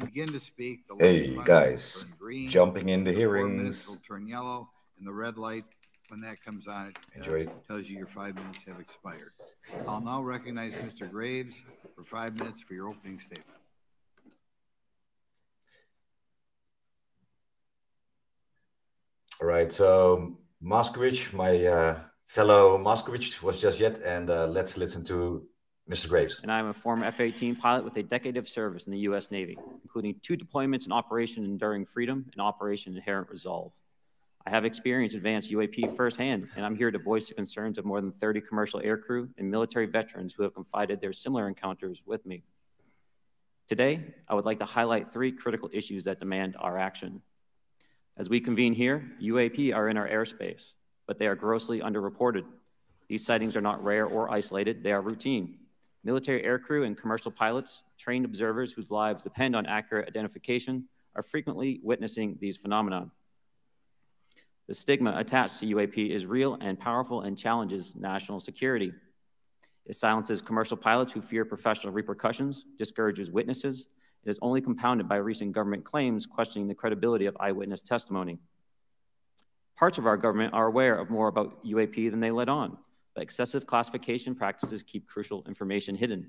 begin to speak, the Hey light guys, will turn green, jumping into the 4 minutes hearings. will turn yellow, and the red light, when that comes on, it Enjoy. tells you your 5 minutes have expired. I'll now recognize Mr. Graves for 5 minutes for your opening statement. All right, so Moszkowicz, my fellow Moszkowicz was just yet, and let's listen to Mr. Graves. And I'm a former F-18 pilot with a decade of service in the U.S. Navy, including 2 deployments in Operation Enduring Freedom and Operation Inherent Resolve. I have experienced advanced UAP firsthand, and I'm here to voice the concerns of more than 30 commercial aircrew and military veterans who have confided their similar encounters with me. Today, I would like to highlight 3 critical issues that demand our action. As we convene here, UAP are in our airspace, but they are grossly underreported. These sightings are not rare or isolated, they are routine. Military aircrew and commercial pilots, trained observers whose lives depend on accurate identification, are frequently witnessing these phenomena. The stigma attached to UAP is real and powerful and challenges national security. It silences commercial pilots who fear professional repercussions, discourages witnesses, and is only compounded by recent government claims questioning the credibility of eyewitness testimony. Parts of our government are aware of more about UAP than they let on, but excessive classification practices keep crucial information hidden.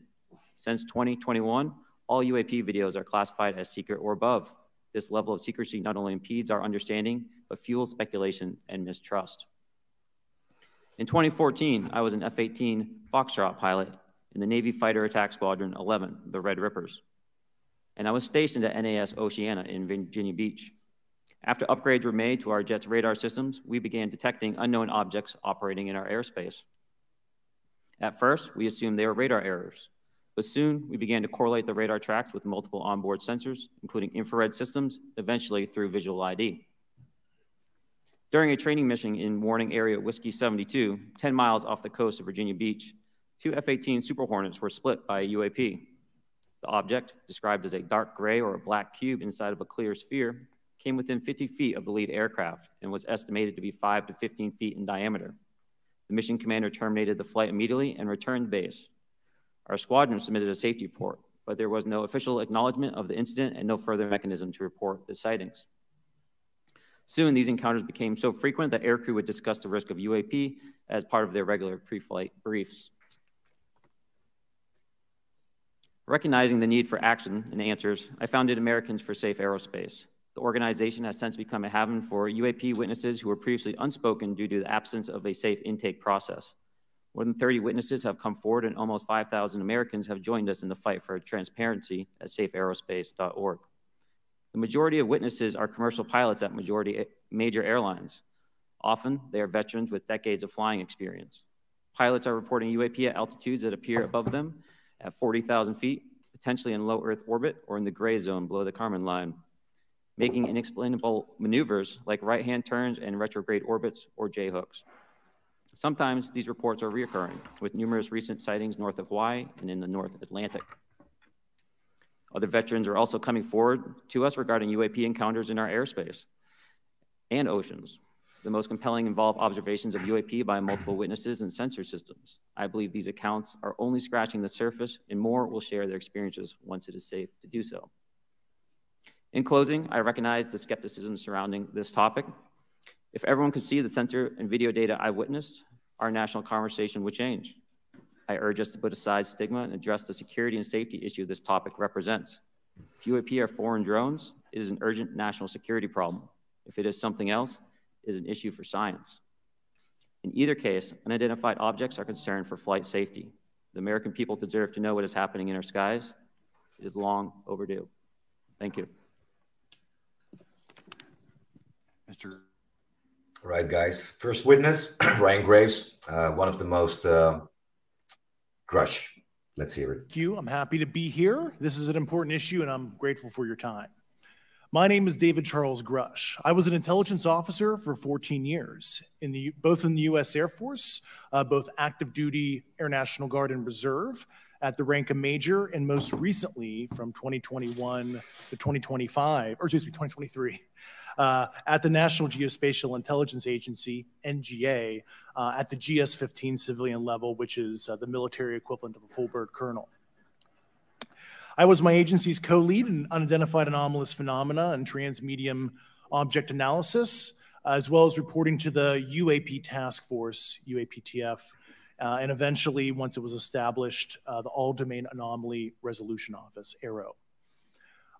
Since 2021, all UAP videos are classified as secret or above. This level of secrecy not only impedes our understanding, but fuels speculation and mistrust. In 2014, I was an F-18 Foxtrot pilot in the Navy Fighter Attack Squadron 11, the Red Rippers. And I was stationed at NAS Oceana in Virginia Beach. After upgrades were made to our jet's radar systems, we began detecting unknown objects operating in our airspace. At first, we assumed they were radar errors, but soon we began to correlate the radar tracks with multiple onboard sensors, including infrared systems, eventually through visual ID. During a training mission in Warning Area Whiskey 72, 10 miles off the coast of Virginia Beach, 2 F-18 Super Hornets were split by a UAP. The object, described as a dark gray or a black cube inside of a clear sphere, came within 50 feet of the lead aircraft and was estimated to be 5 to 15 feet in diameter. The mission commander terminated the flight immediately and returned to base. Our squadron submitted a safety report, but there was no official acknowledgement of the incident and no further mechanism to report the sightings. Soon, these encounters became so frequent that aircrew would discuss the risk of UAP as part of their regular pre-flight briefs. Recognizing the need for action and answers, I founded Americans for Safe Aerospace. The organization has since become a haven for UAP witnesses who were previously unspoken due to the absence of a safe intake process. More than 30 witnesses have come forward, and almost 5,000 Americans have joined us in the fight for transparency at safeaerospace.org. The majority of witnesses are commercial pilots at major airlines. Often, they are veterans with decades of flying experience. Pilots are reporting UAP at altitudes that appear above them at 40,000 feet, potentially in low Earth orbit or in the gray zone below the Kármán line, making inexplainable maneuvers like right-hand turns and retrograde orbits or J-hooks. Sometimes these reports are reoccurring, with numerous recent sightings north of Hawaii and in the North Atlantic. Other veterans are also coming forward to us regarding UAP encounters in our airspace and oceans. The most compelling involve observations of UAP by multiple witnesses and sensor systems. I believe these accounts are only scratching the surface, and more will share their experiences once it is safe to do so. In closing, I recognize the skepticism surrounding this topic. If everyone could see the sensor and video data I witnessed, our national conversation would change. I urge us to put aside stigma and address the security and safety issue this topic represents. If UAP are foreign drones, it is an urgent national security problem. If it is something else, it is an issue for science. In either case, unidentified objects are concerned for flight safety. The American people deserve to know what is happening in our skies. It is long overdue. Thank you. Mr. All right, guys. First witness, Ryan Graves, one of the most Grush. Let's hear it. Thank you. I'm happy to be here. This is an important issue, and I'm grateful for your time. My name is David Charles Grush. I was an intelligence officer for 14 years, both in the U.S. Air Force, both active duty, Air National Guard, and Reserve, at the rank of major, and most recently from 2021 to 2023, at the National Geospatial Intelligence Agency, NGA, at the GS-15 civilian level, which is the military equivalent of a full bird colonel. I was my agency's co-lead in unidentified anomalous phenomena and transmedium object analysis, as well as reporting to the UAP task force, UAPTF, and eventually, once it was established, the All-Domain Anomaly Resolution Office, AARO.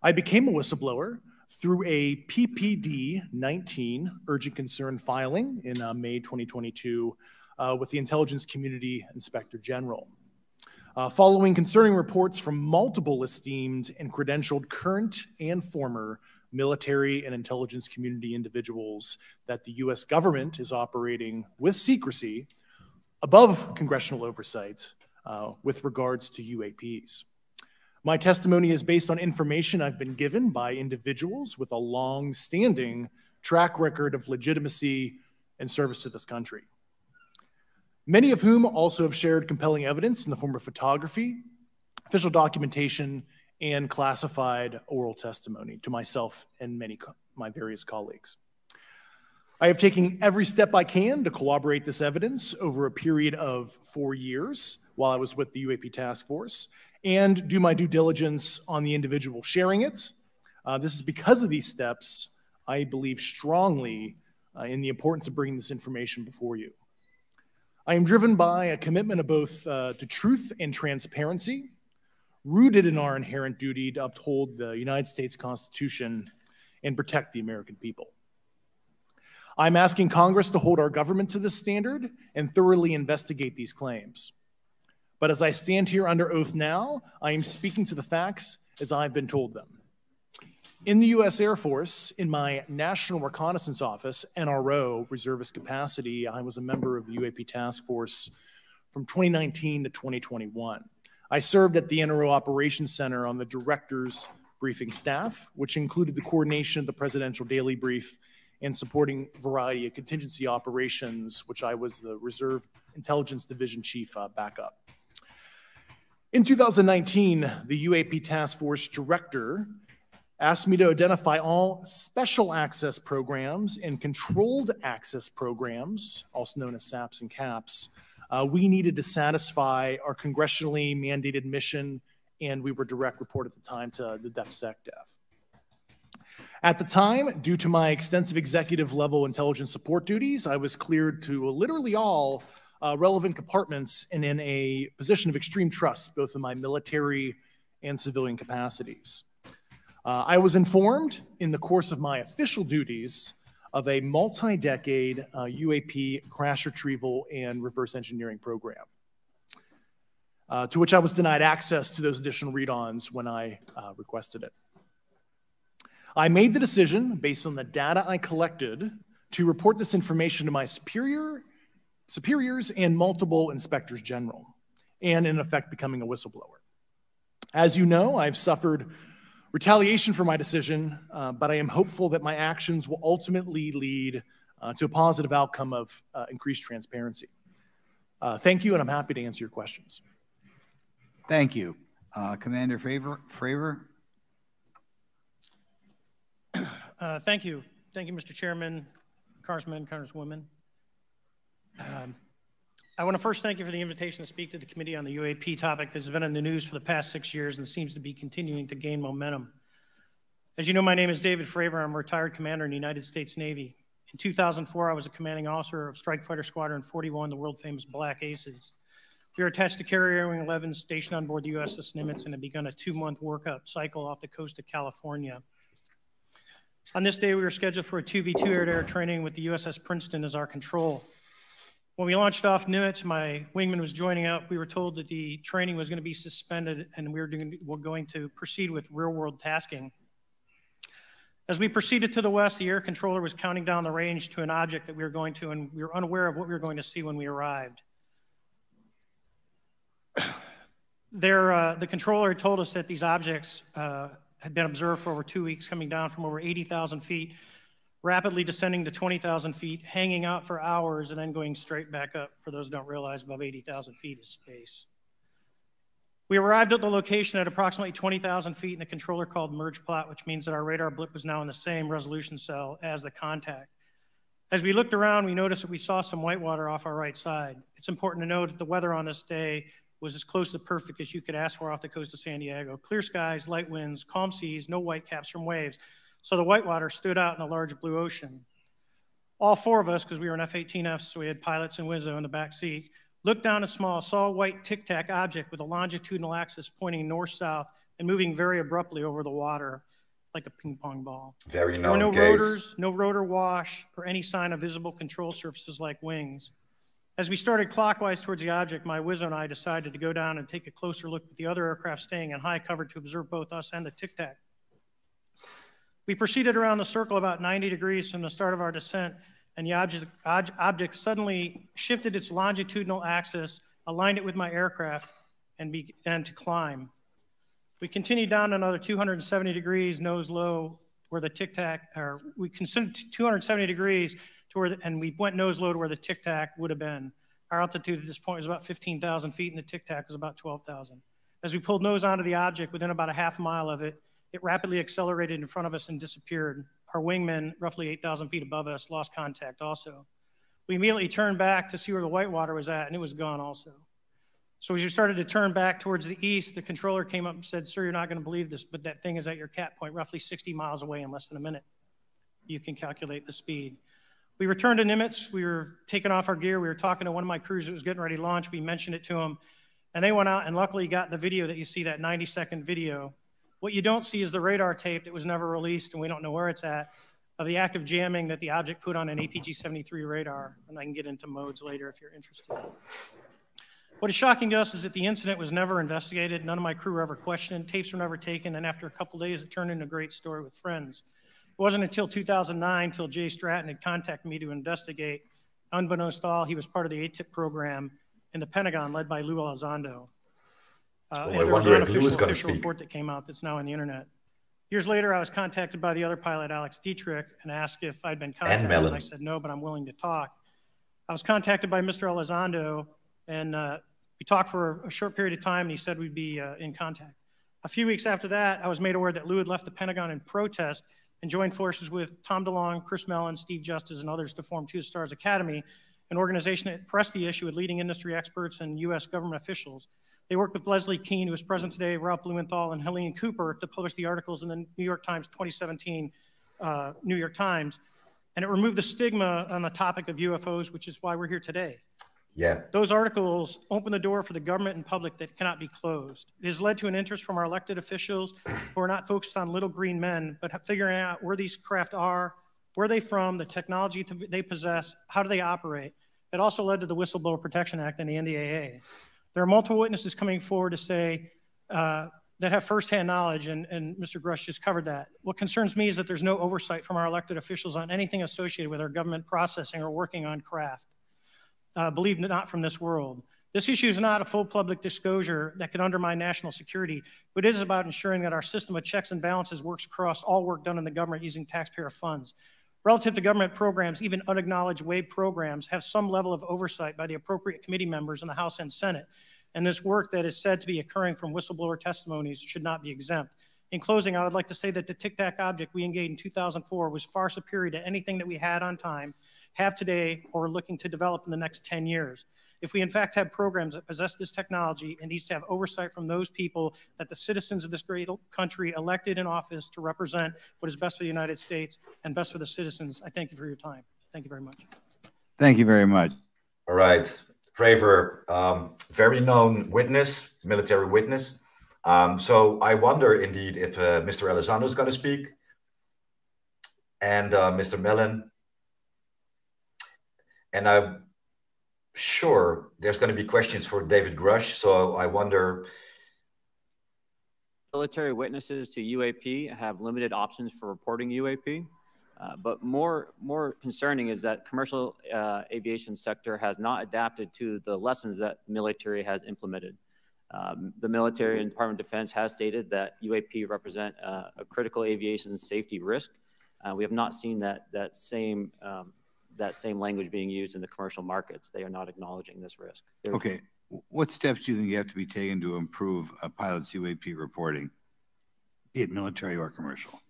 I became a whistleblower through a PPD-19 urgent concern filing in May 2022 with the Intelligence Community Inspector General. Following concerning reports from multiple esteemed and credentialed current and former military and intelligence community individuals that the US government is operating with secrecy above congressional oversight with regards to UAPs. My testimony is based on information I've been given by individuals with a long-standing track record of legitimacy and service to this country, many of whom also have shared compelling evidence in the form of photography, official documentation, and classified oral testimony to myself and my various colleagues. I have taken every step I can to corroborate this evidence over a period of 4 years while I was with the UAP task force and do my due diligence on the individual sharing it. This is because of these steps, I believe strongly in the importance of bringing this information before you. I am driven by a commitment of both to truth and transparency, rooted in our inherent duty to uphold the United States Constitution and protect the American people. I'm asking Congress to hold our government to this standard and thoroughly investigate these claims. But as I stand here under oath now, I am speaking to the facts as I've been told them. In the U.S. Air Force, in my National Reconnaissance Office, NRO, reservist capacity, I was a member of the UAP Task Force from 2019 to 2021. I served at the NRO Operations Center on the Director's Briefing Staff, which included the coordination of the Presidential Daily Brief and supporting a variety of contingency operations, which I was the Reserve Intelligence Division Chief backup. In 2019, the UAP Task Force Director asked me to identify all special access programs and controlled access programs, also known as SAPs and CAPs, we needed to satisfy our congressionally mandated mission, and we were direct report at the time to the DefSecDef. At the time, due to my extensive executive level intelligence support duties, I was cleared to literally all relevant compartments and in a position of extreme trust, both in my military and civilian capacities. I was informed in the course of my official duties of a multi-decade UAP crash retrieval and reverse engineering program, to which I was denied access to those additional read-ons when I requested it. I made the decision, based on the data I collected, to report this information to my superiors and multiple inspectors general, and in effect becoming a whistleblower. As you know, I've suffered retaliation for my decision, but I am hopeful that my actions will ultimately lead to a positive outcome of increased transparency. Thank you, and I'm happy to answer your questions. Thank you. Commander Fravor. Thank you. Thank you, Mr. Chairman, Congressmen, Congresswomen. I want to first thank you for the invitation to speak to the committee on the UAP topic that has been in the news for the past 6 years and seems to be continuing to gain momentum. As you know, my name is David Fravor. I'm a retired commander in the United States Navy. In 2004, I was a commanding officer of Strike Fighter Squadron 41, the world-famous Black Aces. We were attached to Carrier Wing 11, stationed on board the USS Nimitz, and had begun a 2-month workup cycle off the coast of California. On this day, we were scheduled for a 2v2 air-to-air training with the USS Princeton as our control. When we launched off Nimitz, my wingman was joining up. We were told that the training was going to be suspended and we were going to proceed with real-world tasking. As we proceeded to the west, the air controller was counting down the range to an object that we were going to, and we were unaware of what we were going to see when we arrived. The controller had told us that these objects had been observed for over 2 weeks, coming down from over 80,000 feet, rapidly descending to 20,000 feet, hanging out for hours, and then going straight back up. For those who don't realize, above 80,000 feet is space. We arrived at the location at approximately 20,000 feet, and the controller called merge plot, which means that our radar blip was now in the same resolution cell as the contact. As we looked around, we noticed that we saw some white water off our right side. It's important to note that the weather on this day was as close to perfect as you could ask for off the coast of San Diego. Clear skies, light winds, calm seas, no whitecaps from waves. So the whitewater stood out in a large blue ocean. All four of us, because we were in F-18Fs, so we had pilots and Wizzo in the back seat, looked down a small, saw a white tic-tac object with a longitudinal axis pointing north-south and moving very abruptly over the water like a ping pong ball. Very There were known no case. rotors, no rotor wash, or any sign of visible control surfaces like wings. As we started clockwise towards the object, my Wizzo and I decided to go down and take a closer look at the other aircraft staying in high cover to observe both us and the tic-tac. We proceeded around the circle about 90 degrees from the start of our descent, and the object suddenly shifted its longitudinal axis, aligned it with my aircraft, and began to climb. We continued down another 270 degrees, nose low, where the tic-tac, or we considered 270 degrees to where, and we went nose low to where the tic-tac would have been. Our altitude at this point was about 15,000 feet, and the tic-tac was about 12,000. As we pulled nose onto the object, within about a half mile of it, it rapidly accelerated in front of us and disappeared. Our wingmen, roughly 8,000 feet above us, lost contact also. We immediately turned back to see where the whitewater was at, and it was gone also. So as we started to turn back towards the east, the controller came up and said, "Sir, you're not going to believe this, but that thing is at your cap point, roughly 60 miles away in less than a minute. You can calculate the speed." We returned to Nimitz. We were taking off our gear. We were talking to one of my crews that was getting ready to launch. We mentioned it to them, and they went out and luckily got the video that you see, that 90-second video. What you don't see is the radar tape that was never released, and we don't know where it's at, of the active jamming that the object put on an APG-73 radar, and I can get into modes later if you're interested. What is shocking to us is that the incident was never investigated. None of my crew were ever questioned. Tapes were never taken, and after a couple days, it turned into a great story with friends. It wasn't until 2009 until Jay Stratton had contacted me to investigate. Unbeknownst to all, he was part of the ATIP program in the Pentagon led by Lou Elizondo. And there was an unofficial report that came out that's now on the internet. Years later, I was contacted by the other pilot, Alex Dietrich, and asked if I'd been contacted. And Mellon. I said no, but I'm willing to talk. I was contacted by Mr. Elizondo, and we talked for a short period of time, and he said we'd be in contact. A few weeks after that, I was made aware that Lou had left the Pentagon in protest and joined forces with Tom DeLong, Chris Mellon, Steve Justice, and others to form Two Stars Academy, an organization that pressed the issue with leading industry experts and U.S. government officials. They worked with Leslie Keene, who is present today, Ralph Blumenthal, and Helene Cooper to publish the articles in the New York Times 2017 New York Times. And it removed the stigma on the topic of UFOs, which is why we're here today. Yeah. Those articles open the door for the government and public that cannot be closed. It has led to an interest from our elected officials who are not focused on little green men, but figuring out where these craft are, where they're from, the technology they possess, how do they operate. It also led to the Whistleblower Protection Act and the NDAA. There are multiple witnesses coming forward to say that have firsthand knowledge, and Mr. Grush just covered that. What concerns me is that there's no oversight from our elected officials on anything associated with our government processing or working on craft. Believe it, not from this world. This issue is not a full public disclosure that could undermine national security, but it is about ensuring that our system of checks and balances works across all work done in the government using taxpayer funds. Relative to government programs, even unacknowledged WAVE programs have some level of oversight by the appropriate committee members in the House and Senate, and this work that is said to be occurring from whistleblower testimonies should not be exempt. In closing, I would like to say that the Tic-Tac object we engaged in 2004 was far superior to anything that we had on time, have today, or are looking to develop in the next 10 years. If we in fact have programs that possess this technology, it needs to have oversight from those people that the citizens of this great country elected in office to represent what is best for the United States and best for the citizens. I thank you for your time. Thank you very much. Thank you very much. All right. Fravor, very known witness, military witness. So I wonder indeed if Mr. Elizondo is going to speak and Mr. Mellon. And I'm sure there's going to be questions for David Grush. So I wonder. Military witnesses to UAP have limited options for reporting UAP. But more concerning is that commercial aviation sector has not adapted to the lessons that the military has implemented. The military and Department of Defense has stated that UAP represent a critical aviation safety risk. We have not seen that same language being used in the commercial markets. They are not acknowledging this risk. Okay. What steps do you think you have to be taken to improve a pilot's UAP reporting, be it military or commercial?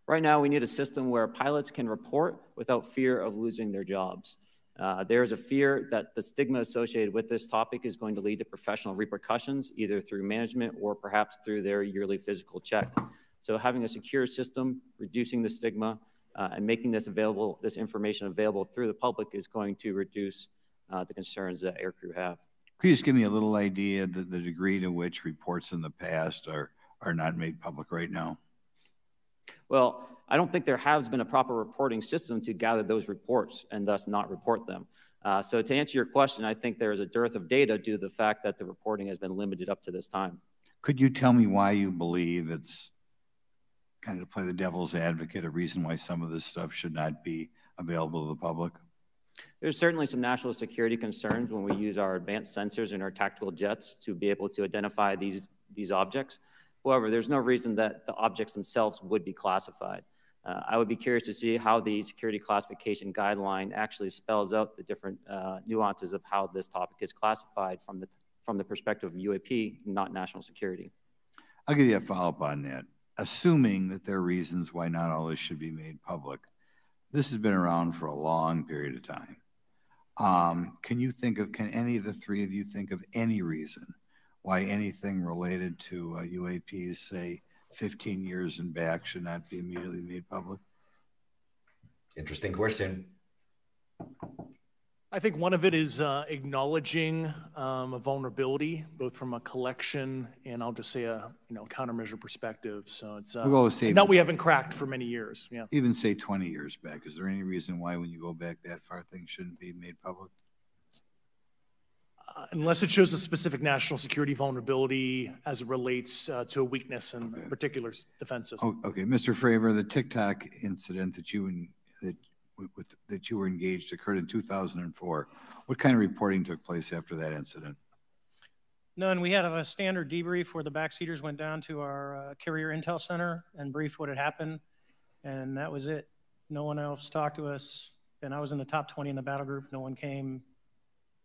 Right now, we need a system where pilots can report without fear of losing their jobs. There is a fear that the stigma associated with this topic is going to lead to professional repercussions, either through management or perhaps through their yearly physical check. So having a secure system, reducing the stigma, and making this information available through the public is going to reduce the concerns that aircrew have. Could you just give me a little idea of the degree to which reports in the past are not made public right now? Well, I don't think there has been a proper reporting system to gather those reports and thus not report them. So to answer your question, I think there is a dearth of data due to the fact that the reporting has been limited up to this time. Could you tell me why you believe it's, kind of to play the devil's advocate, a reason why some of this stuff should not be available to the public? There's certainly some national security concerns when we use our advanced sensors in our tactical jets to be able to identify these objects. However, there's no reason that the objects themselves would be classified. I would be curious to see how the security classification guideline actually spells out the different nuances of how this topic is classified from the perspective of UAP, not national security. I'll give you a follow-up on that. Assuming that there are reasons why not all this should be made public, this has been around for a long period of time. Can any of the three of you think of any reason why anything related to UAPs, say 15 years and back, should not be immediately made public? Interesting question. I think one of it is acknowledging a vulnerability, both from a collection and I'll just say a countermeasure perspective. So it's that we haven't cracked for many years. Yeah. Even say 20 years back. Is there any reason why, when you go back that far, things shouldn't be made public? Unless it shows a specific national security vulnerability as it relates to a weakness in a particular defense system. Oh, okay, Mr. Fravor, the TikTok incident that you were engaged occurred in 2004. What kind of reporting took place after that incident? None. We had a standard debrief where the backseaters went down to our carrier intel center and briefed what had happened, and that was it. No one else talked to us, and I was in the top 20 in the battle group. No one came.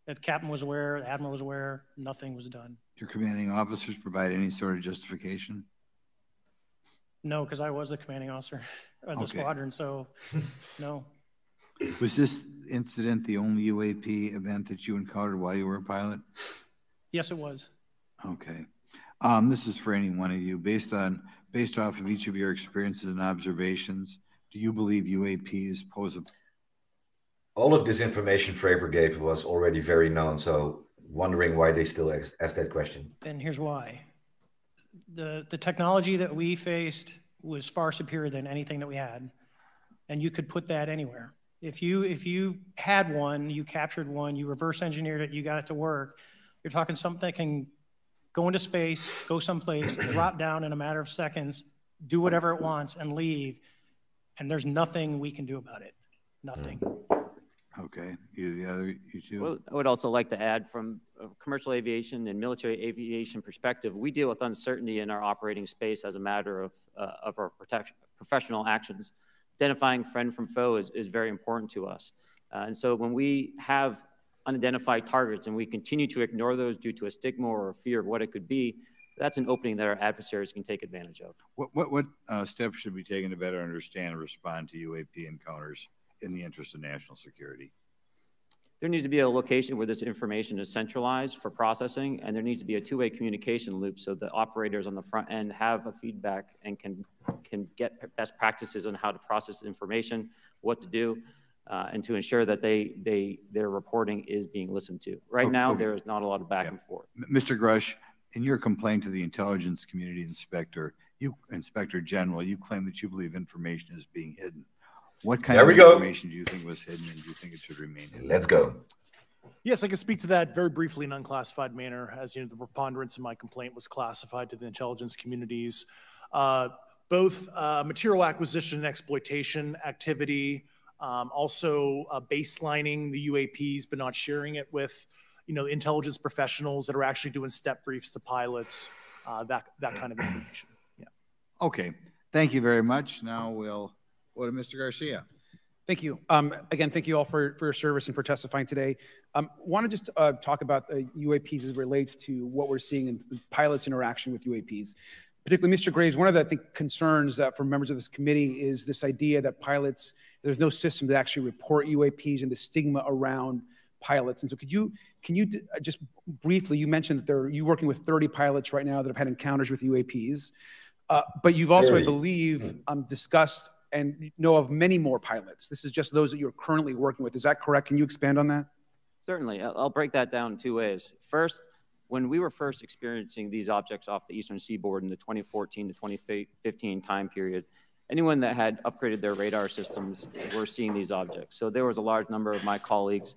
The captain was aware, the admiral was aware, nothing was done. Your commanding officers provide any sort of justification? No, because I was the commanding officer of the squadron, so no. Was this incident the only UAP event that you encountered while you were a pilot? Yes, it was. Okay. This is for any one of you. Based off of each of your experiences and observations, do you believe UAPs pose a... All of this information Fravor gave was already very known, so wondering why they still ask that question. And here's why. The technology that we faced was far superior than anything that we had, and you could put that anywhere. If you had one, you captured one, you reverse engineered it, you got it to work, you're talking something that can go into space, go someplace, drop down in a matter of seconds, do whatever it wants, and leave, and there's nothing we can do about it. Nothing. Okay. You two? Well, I would also like to add, from a commercial aviation and military aviation perspective, we deal with uncertainty in our operating space as a matter of our professional actions. Identifying friend from foe is very important to us. And so when we have unidentified targets and we continue to ignore those due to a stigma or a fear of what it could be, that's an opening that our adversaries can take advantage of. What steps should be taken to better understand and respond to UAP encounters in the interest of national security? There needs to be a location where this information is centralized for processing, and there needs to be a two-way communication loop so the operators on the front end have a feedback and can get best practices on how to process information, what to do, and to ensure that their reporting is being listened to. Right now, there is not a lot of back and forth. Mr. Grush, in your complaint to the Intelligence Community Inspector General, you claim that you believe information is being hidden. What kind of information do you think was hidden, and do you think it should remain hidden? Let's go. Yes, I can speak to that very briefly in an unclassified manner. As you know, the preponderance of my complaint was classified to the intelligence communities. Both material acquisition and exploitation activity, also baselining the UAPs, but not sharing it with intelligence professionals that are actually doing step briefs to pilots, that kind of information. Yeah. Okay. Thank you very much. Now we'll go to Mr. Garcia. Thank you. Again, thank you all for your service and for testifying today. Want to just talk about UAPs as it relates to what we're seeing in pilots' interaction with UAPs. particularly Mr. Graves, one of the, I think, concerns that for members of this committee is this idea that pilots, there's no system to actually report UAPs and the stigma around pilots. And so can you just briefly, you mentioned that you're working with 30 pilots right now that have had encounters with UAPs, but you've also, 30. I believe, discussed and know of many more pilots. This is just those that you're currently working with. Is that correct? Can you expand on that? Certainly. I'll break that down in 2 ways. First, when we were first experiencing these objects off the eastern seaboard in the 2014 to 2015 time period, anyone that had upgraded their radar systems were seeing these objects. So there was a large number of my colleagues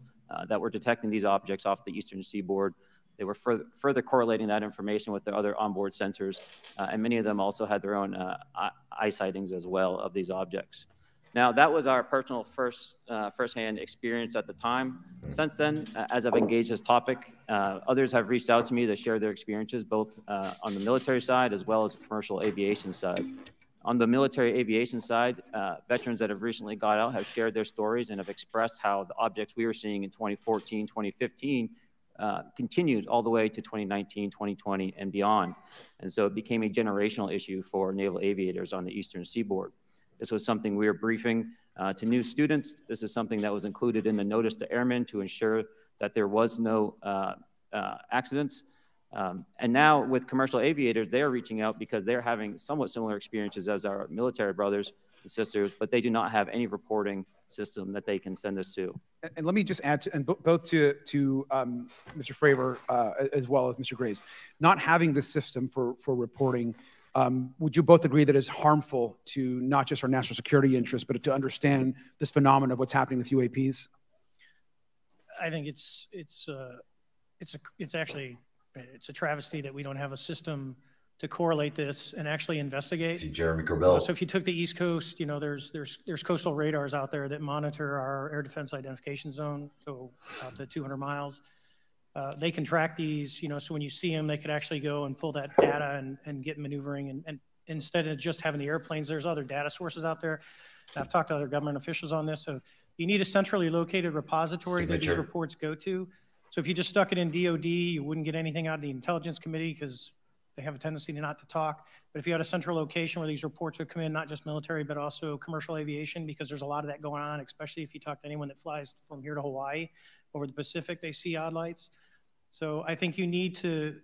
that were detecting these objects off the eastern seaboard. They were further correlating that information with their other onboard sensors, and many of them also had their own eye sightings as well of these objects. Now, that was our personal firsthand experience at the time. Since then, as I've engaged this topic, others have reached out to me to share their experiences, both on the military side as well as the commercial aviation side. On the military aviation side, veterans that have recently got out have shared their stories and have expressed how the objects we were seeing in 2014, 2015 continued all the way to 2019, 2020, and beyond. And so it became a generational issue for naval aviators on the eastern seaboard. This was something we were briefing to new students. This is something that was included in the notice to airmen to ensure that there was no accidents. And now with commercial aviators, they're reaching out because they're having somewhat similar experiences as our military brothers and sisters, but they do not have any reporting system that they can send us to. And let me just add, both to Mr. Fravor as well as Mr. Graves, not having this system for reporting, would you both agree that it's harmful to not just our national security interests, but to understand this phenomenon of what's happening with UAPs? I think it's actually a travesty that we don't have a system to correlate this and actually investigate. See Jeremy Corbell. So if you took the East Coast, you know, there's coastal radars out there that monitor our air defense identification zone, so out to 200 miles. They can track these, you know, so when you see them, they could actually go and pull that data and get maneuvering. And instead of just having the airplanes, there's other data sources out there. I've talked to other government officials on this. So you need a centrally located repository that these reports go to. So if you just stuck it in DOD, you wouldn't get anything out of the Intelligence Committee because they have a tendency not to talk. But if you had a central location where these reports would come in, not just military, but also commercial aviation, because there's a lot of that going on, especially if you talk to anyone that flies from here to Hawaii, over the Pacific, they see odd lights. So I think you need to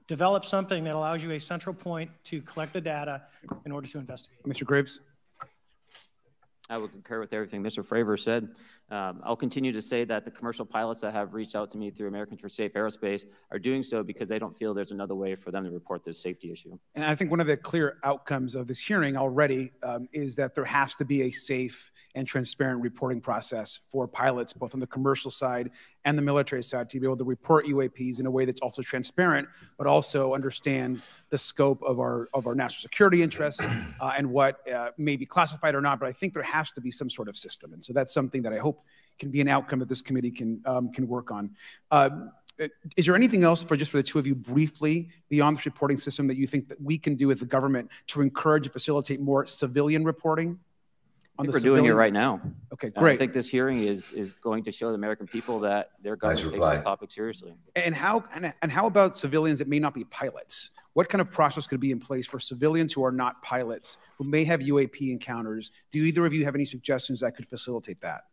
develop something that allows you a central point to collect the data in order to investigate. Mr. Graves? I would concur with everything Mr. Fravor said. I'll continue to say that the commercial pilots that have reached out to me through Americans for Safe Aerospace are doing so because they don't feel there's another way for them to report this safety issue. And I think one of the clear outcomes of this hearing already is that there has to be a safe and transparent reporting process for pilots, both on the commercial side and the military side, to be able to report UAPs in a way that's also transparent, but also understands the scope of our national security interests and what may be classified or not. But I think there has to be some sort of system. And so that's something that I hope can be an outcome that this committee can work on. Is there anything else for the two of you briefly beyond this reporting system that you think that we can do as a government to encourage and facilitate more civilian reporting? We're doing it right now. Okay, great. I think this hearing is going to show the American people that their government takes this topic seriously. And how about civilians that may not be pilots? What kind of process could be in place for civilians who are not pilots, who may have UAP encounters? Do either of you have any suggestions that could facilitate that?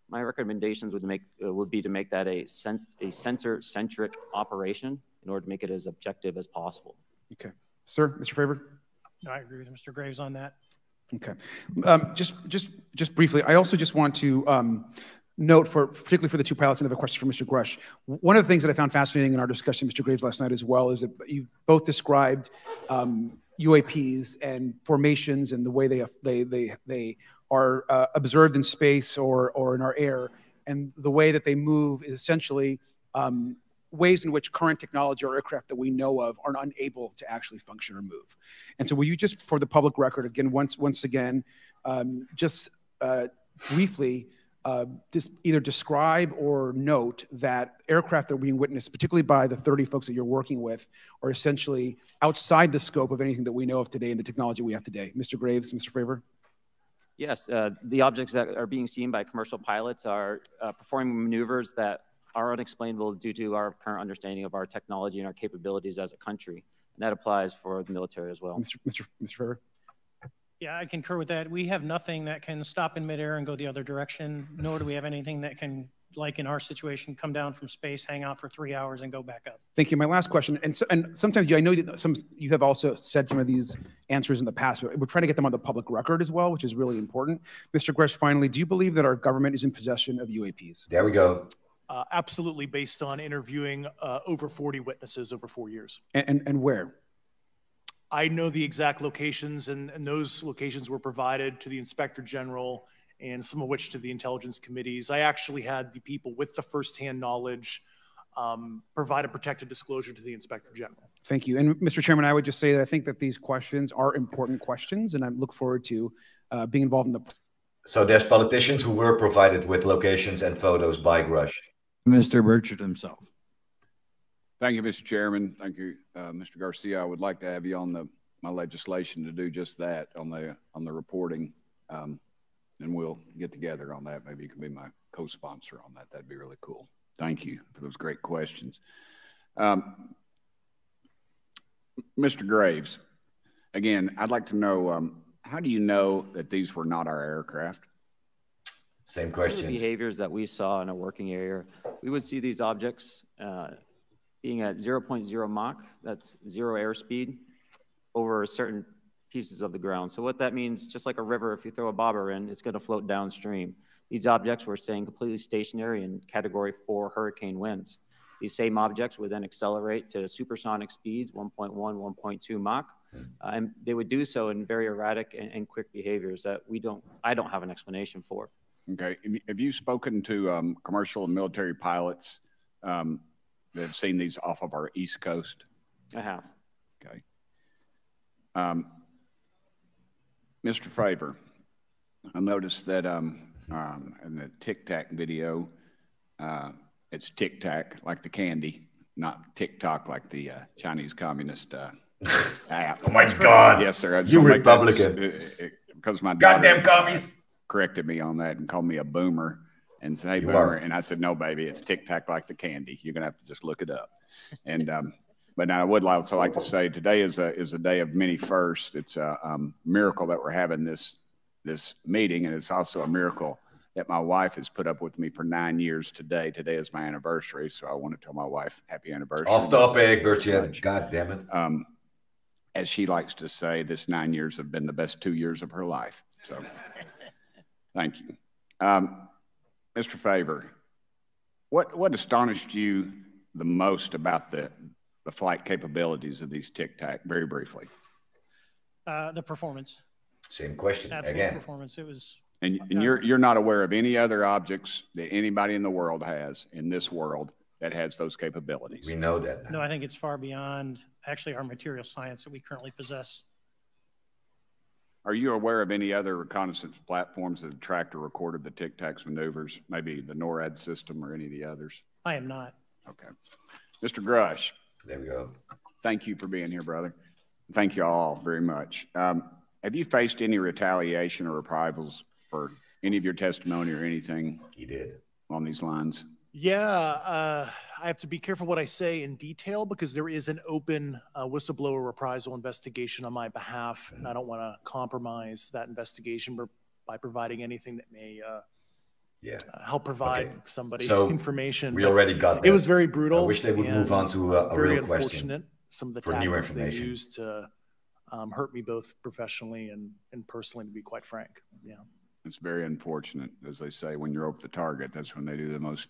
My recommendations would be to make that a sensor-centric operation in order to make it as objective as possible. Okay. Sir, Mr. Fravor? No, I agree with Mr. Graves on that. Okay. Just briefly, I also just want to note, particularly for the two pilots, and I have a question for Mr. Grush. One of the things that I found fascinating in our discussion, Mr. Graves, last night as well, is that you both described UAPs and formations and the way they are observed in space or in our air, and the way that they move is essentially ways in which current technology or aircraft that we know of are unable to actually function or move. And so will you just, for the public record, again, once again, briefly, just either describe or note that aircraft that are being witnessed, particularly by the 30 folks that you're working with, are essentially outside the scope of anything that we know of today and the technology we have today. Mr. Graves, Mr. Fravor? Yes, the objects that are being seen by commercial pilots are performing maneuvers that are unexplainable due to our current understanding of our technology and our capabilities as a country. and that applies for the military as well. Mr. Fravor? Yeah, I concur with that. We have nothing that can stop in midair and go the other direction, nor do we have anything that can, like in our situation, come down from space, hang out for 3 hours, and go back up. Thank you. My last question, and sometimes I know that you have also said some of these answers in the past, but we're trying to get them on the public record as well, which is really important. Mr. Grush, finally, do you believe that our government is in possession of UAPs? There we go. Absolutely, based on interviewing over 40 witnesses over 4 years. And where? I know the exact locations, and those locations were provided to the Inspector General, and some of which to the intelligence committees. I actually had the people with the firsthand knowledge provide a protected disclosure to the Inspector General. Thank you. And Mr. Chairman, I would just say that I think that these questions are important questions, and I look forward to being involved in the... So there's politicians who were provided with locations and photos by Grush. Mr. Burchett himself. Thank you, Mr. Chairman. Thank you, Mr. Garcia. I would like to have you on my legislation to do just that on the reporting, and we'll get together on that. Maybe you can be my co-sponsor on that. That'd be really cool. Thank you for those great questions. Mr. Graves, again, I'd like to know, how do you know that these were not our aircraft? Same questions. Some of the behaviors that we saw in a working area, we would see these objects being at 0.0 Mach, that's 0 airspeed, over certain pieces of the ground. So what that means, just like a river, if you throw a bobber in, it's going to float downstream. These objects were staying completely stationary in Category 4 hurricane winds. These same objects would then accelerate to supersonic speeds, 1.1, 1.2 Mach, and they would do so in very erratic and quick behaviors that I don't have an explanation for. Okay. Have you spoken to commercial and military pilots that have seen these off of our East Coast? I have. Okay. Mr. Fravor, I noticed that in the Tic Tac video, it's Tic Tac like the candy, not TikTok like the Chinese Communist app. Oh my God! Yes, sir. You Republican? Because my goddamn commies corrected me on that and called me a boomer and said, "Hey, boomer," and I said, "No, baby, it's Tic Tac like the candy. You're gonna have to just look it up." And but now I would also like to say today is a day of many firsts. It's a miracle that we're having this meeting, and it's also a miracle that my wife has put up with me for 9 years today. Today is my anniversary, so I want to tell my wife happy anniversary. Off topic, Bertie. God damn it. As she likes to say, this 9 years have been the best 2 years of her life. So thank you. Mr. Fravor, what astonished you the most about the flight capabilities of these Tic Tac, very briefly? The performance. Same question. Absolute again. Performance. It was. And you're not aware of any other objects that anybody in the world has in this world that has those capabilities? We know that now. No, I think it's far beyond actually our material science that we currently possess. Are you aware of any other reconnaissance platforms that have tracked or recorded the Tic Tac's maneuvers, maybe the NORAD system or any of the others? I am not. Okay. Mr. Grush. There we go. Thank you for being here, brother. Thank you all very much. Have you faced any retaliation or reprisals for any of your testimony or anything? He did. On these lines? Yeah, I have to be careful what I say in detail because there is an open whistleblower reprisal investigation on my behalf, and I don't want to compromise that investigation by providing anything that may help provide somebody information. We already got that. It was very brutal. I wish they would move on to a real question. Some of the tactics they used to hurt me both professionally and personally, to be quite frank. Yeah. It's very unfortunate. As they say, when you're over the target, that's when they do the most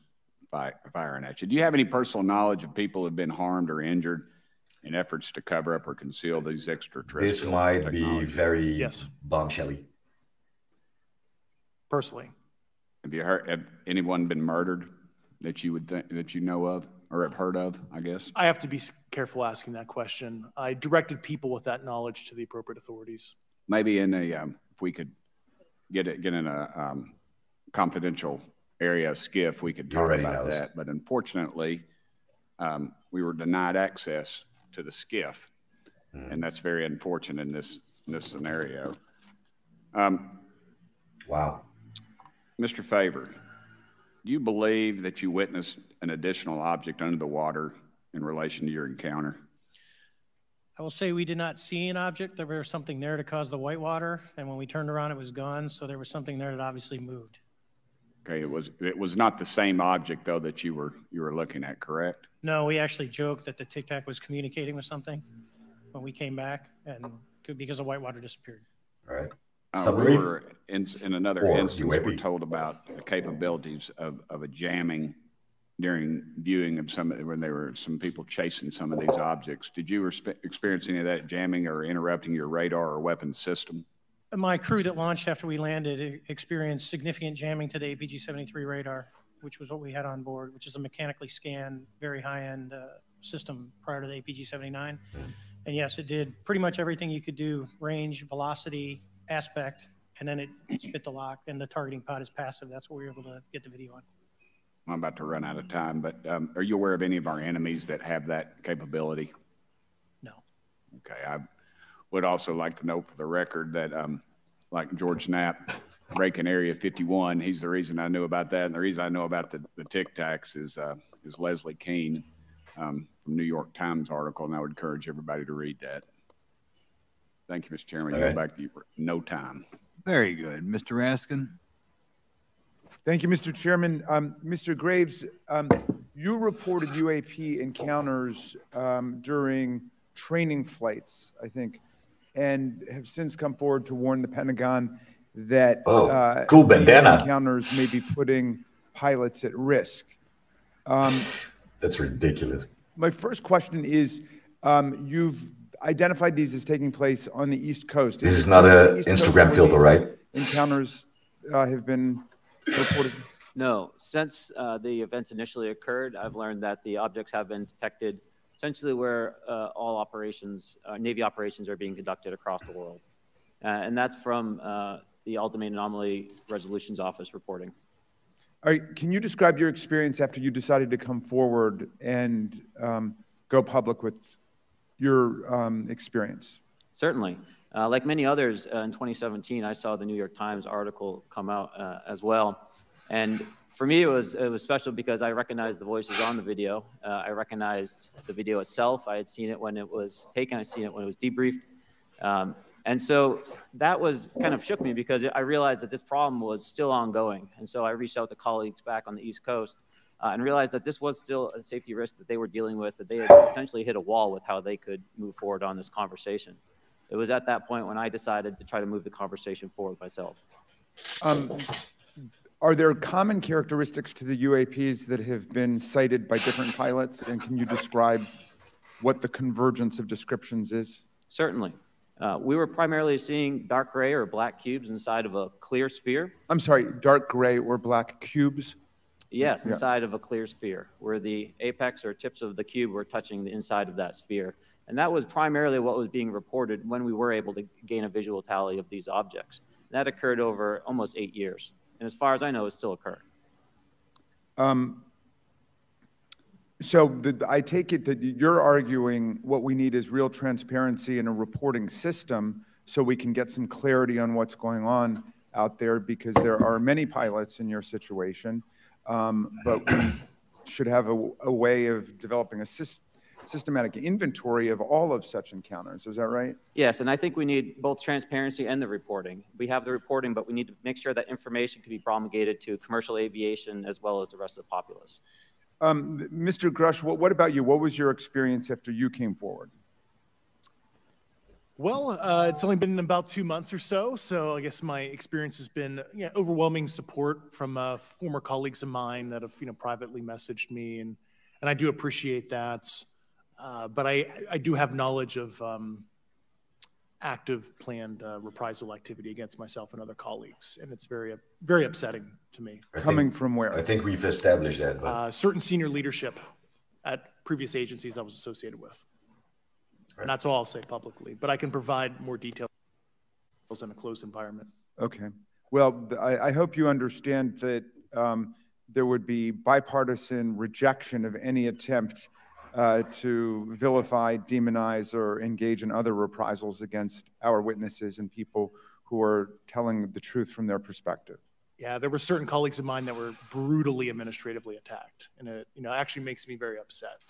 firing at you. Do you have any personal knowledge of people who have been harmed or injured in efforts to cover up or conceal these extraterrestrial This might be very bombshelly. Personally. Have anyone been murdered that you would think that you know of or have heard of, I guess? I have to be careful asking that question. I directed people with that knowledge to the appropriate authorities. Maybe in a, if we could get in a confidential area of SCIF, we could talk about that. But unfortunately, we were denied access to the SCIF, and that's very unfortunate in this scenario. Wow. Mr. Fravor, do you believe that you witnessed an additional object under the water in relation to your encounter? I will say we did not see an object. There was something there to cause the whitewater, and when we turned around, it was gone. So there was something there that obviously moved. Okay, it was not the same object though that you were looking at, correct? No, we actually joked that the Tic Tac was communicating with something when we came back, and because the whitewater disappeared. All right. We were in another instance, UAP. We're told about the capabilities of a jamming during viewing of when there were some people chasing some of these objects. Did you experience any of that jamming or interrupting your radar or weapons system? My crew that launched after we landed experienced significant jamming to the APG-73 radar, which was what we had on board, which is a mechanically scanned, very high-end system prior to the APG-79. And yes, it did pretty much everything you could do: range, velocity, aspect, and then it spit the lock, and the targeting pod is passive. That's what we were able to get the video on. I'm about to run out of time, but are you aware of any of our enemies that have that capability? No. Okay. I would also like to note for the record that, like George Knapp, breaking Area 51, he's the reason I knew about that. And the reason I know about the Tic Tacs is Leslie Keene from New York Times article, and I would encourage everybody to read that. Thank you, Mr. Chairman. Go back to you for no time. Very good. Mr. Raskin? Thank you, Mr. Chairman. Mr. Graves, you reported UAP encounters during training flights, I think, and have since come forward to warn the Pentagon that cool bandana encounters may be putting pilots at risk. That's ridiculous. My first question is, you've identified these as taking place on the East Coast. This is not an Instagram filter, right? Encounters have been reported. No, since the events initially occurred, I've learned that the objects have been detected essentially where all operations, Navy operations, are being conducted across the world. And that's from the Ultimate Anomaly Resolutions Office reporting. All right, can you describe your experience after you decided to come forward and go public with your experience? Certainly. Like many others, in 2017, I saw the New York Times article come out as well. And for me, it was special because I recognized the voices on the video. I recognized the video itself. I had seen it when it was taken. I'd seen it when it was debriefed. And so that was kind of shook me because I realized that this problem was still ongoing. And so I reached out to colleagues back on the East Coast and realized that this was still a safety risk that they were dealing with, that they had essentially hit a wall with how they could move forward on this conversation. It was at that point when I decided to try to move the conversation forward myself. Are there common characteristics to the UAPs that have been cited by different pilots? And can you describe what the convergence of descriptions is? Certainly. We were primarily seeing dark gray or black cubes inside of a clear sphere. I'm sorry, dark gray or black cubes? Yes, inside of a clear sphere, where the apex or tips of the cube were touching the inside of that sphere. And that was primarily what was being reported when we were able to gain a visual tally of these objects. That occurred over almost 8 years. And as far as I know, it's still occurring. So I take it that you're arguing what we need is real transparency in a reporting system so we can get some clarity on what's going on out there, because there are many pilots in your situation, but we should have a way of developing a systematic inventory of all of such encounters. Is that right? Yes, and I think we need both transparency and the reporting. We have the reporting, but we need to make sure that information can be promulgated to commercial aviation as well as the rest of the populace. Mr. Grush, what about you? What was your experience after you came forward? Well, it's only been about 2 months or so, so I guess my experience has been overwhelming support from former colleagues of mine that have privately messaged me, and I do appreciate that. But I do have knowledge of active planned reprisal activity against myself and other colleagues, and it's very, very upsetting to me. Coming from where? I think we've established that. But... certain senior leadership at previous agencies I was associated with. Right. And that's all I'll say publicly, but I can provide more details in a closed environment. Okay. Well, I hope you understand that there would be bipartisan rejection of any attempt to vilify, demonize, or engage in other reprisals against our witnesses and people who are telling the truth from their perspective. Yeah, there were certain colleagues of mine that were brutally administratively attacked, and it actually makes me very upset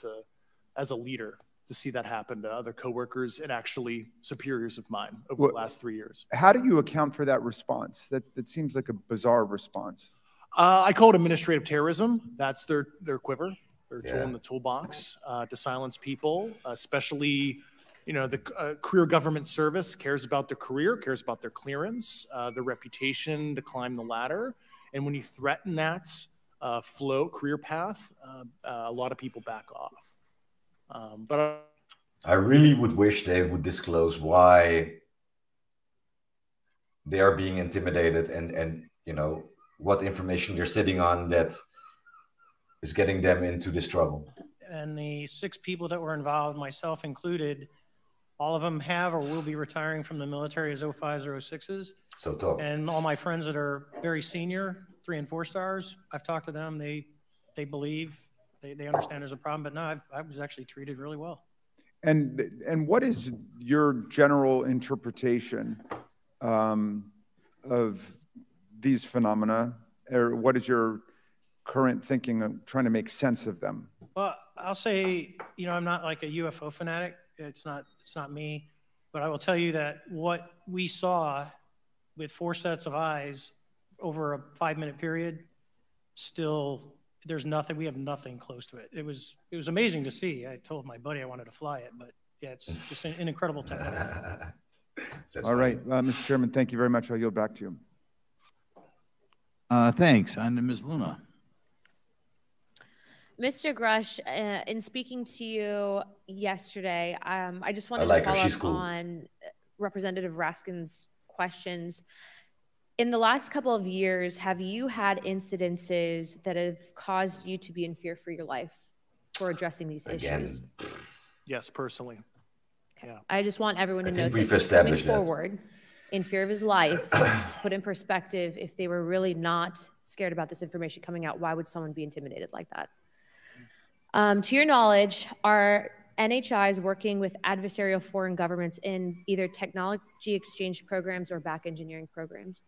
as a leader to see that happen to other coworkers and actually superiors of mine over the last 3 years. How do you account for that response? That seems like a bizarre response. I call it administrative terrorism. That's their quiver, their tool in the toolbox to silence people, especially, you know, the career government service cares about their career, cares about their clearance, their reputation to climb the ladder. And when you threaten that career path, a lot of people back off. But I really would wish they would disclose why they are being intimidated and you know, what information they're sitting on that is getting them into this trouble. And the 6 people that were involved, myself included, all of them have or will be retiring from the military as 05s or 06s. So tough. And all my friends that are very senior, 3 and 4 stars, I've talked to them. They believe, they understand there's a problem. But no, I was actually treated really well. And what is your general interpretation of these phenomena, or what is your current thinking of trying to make sense of them? Well, I'll say, you know, I'm not like a UFO fanatic. It's not me, but I will tell you that what we saw with 4 sets of eyes over a 5-minute period, still, there's nothing. We have nothing close to it. It was amazing to see. I told my buddy I wanted to fly it, but yeah, it's just an incredible technology. All right, Mr. Chairman, thank you very much. I'll yield back to you. Thanks. On to Ms. Luna. Mr. Grush, in speaking to you yesterday, I just wanted to follow up on Representative Raskin's questions. In the last couple of years, have you had incidences that have caused you to be in fear for your life for addressing these issues? Yes, personally. Okay. Yeah. I just want everyone to know that he's coming forward in fear of his life. To put in perspective, if they were really not scared about this information coming out, why would someone be intimidated like that? To your knowledge, are NHIs working with adversarial foreign governments in either technology exchange programs or back engineering programs?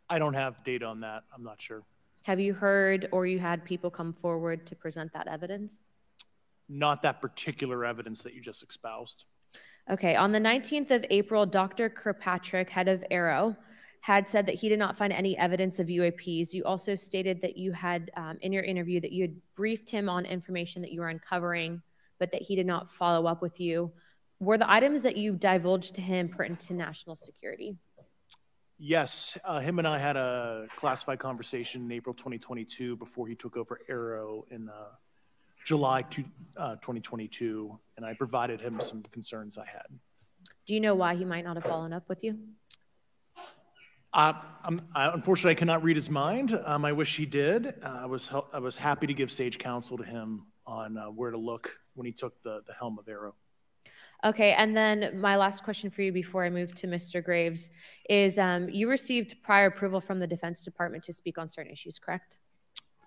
I don't have data on that. I'm not sure. Have you heard or you had people come forward to present that evidence? Not that particular evidence that you just espoused. Okay. On the 19th of April, Dr. Kirkpatrick, head of Aero, had said that he did not find any evidence of UAPs. You also stated that you had, in your interview, that you had briefed him on information that you were uncovering, but that he did not follow up with you. Were the items that you divulged to him pertinent to national security? Yes. Him and I had a classified conversation in April 2022 before he took over Aero in July 2022, and I provided him some concerns I had. Do you know why he might not have followed up with you? Unfortunately, I cannot read his mind. I wish he did. I was happy to give sage counsel to him on where to look when he took the helm of Aero. Okay, and then my last question for you before I move to Mr. Graves is you received prior approval from the Defense Department to speak on certain issues, correct?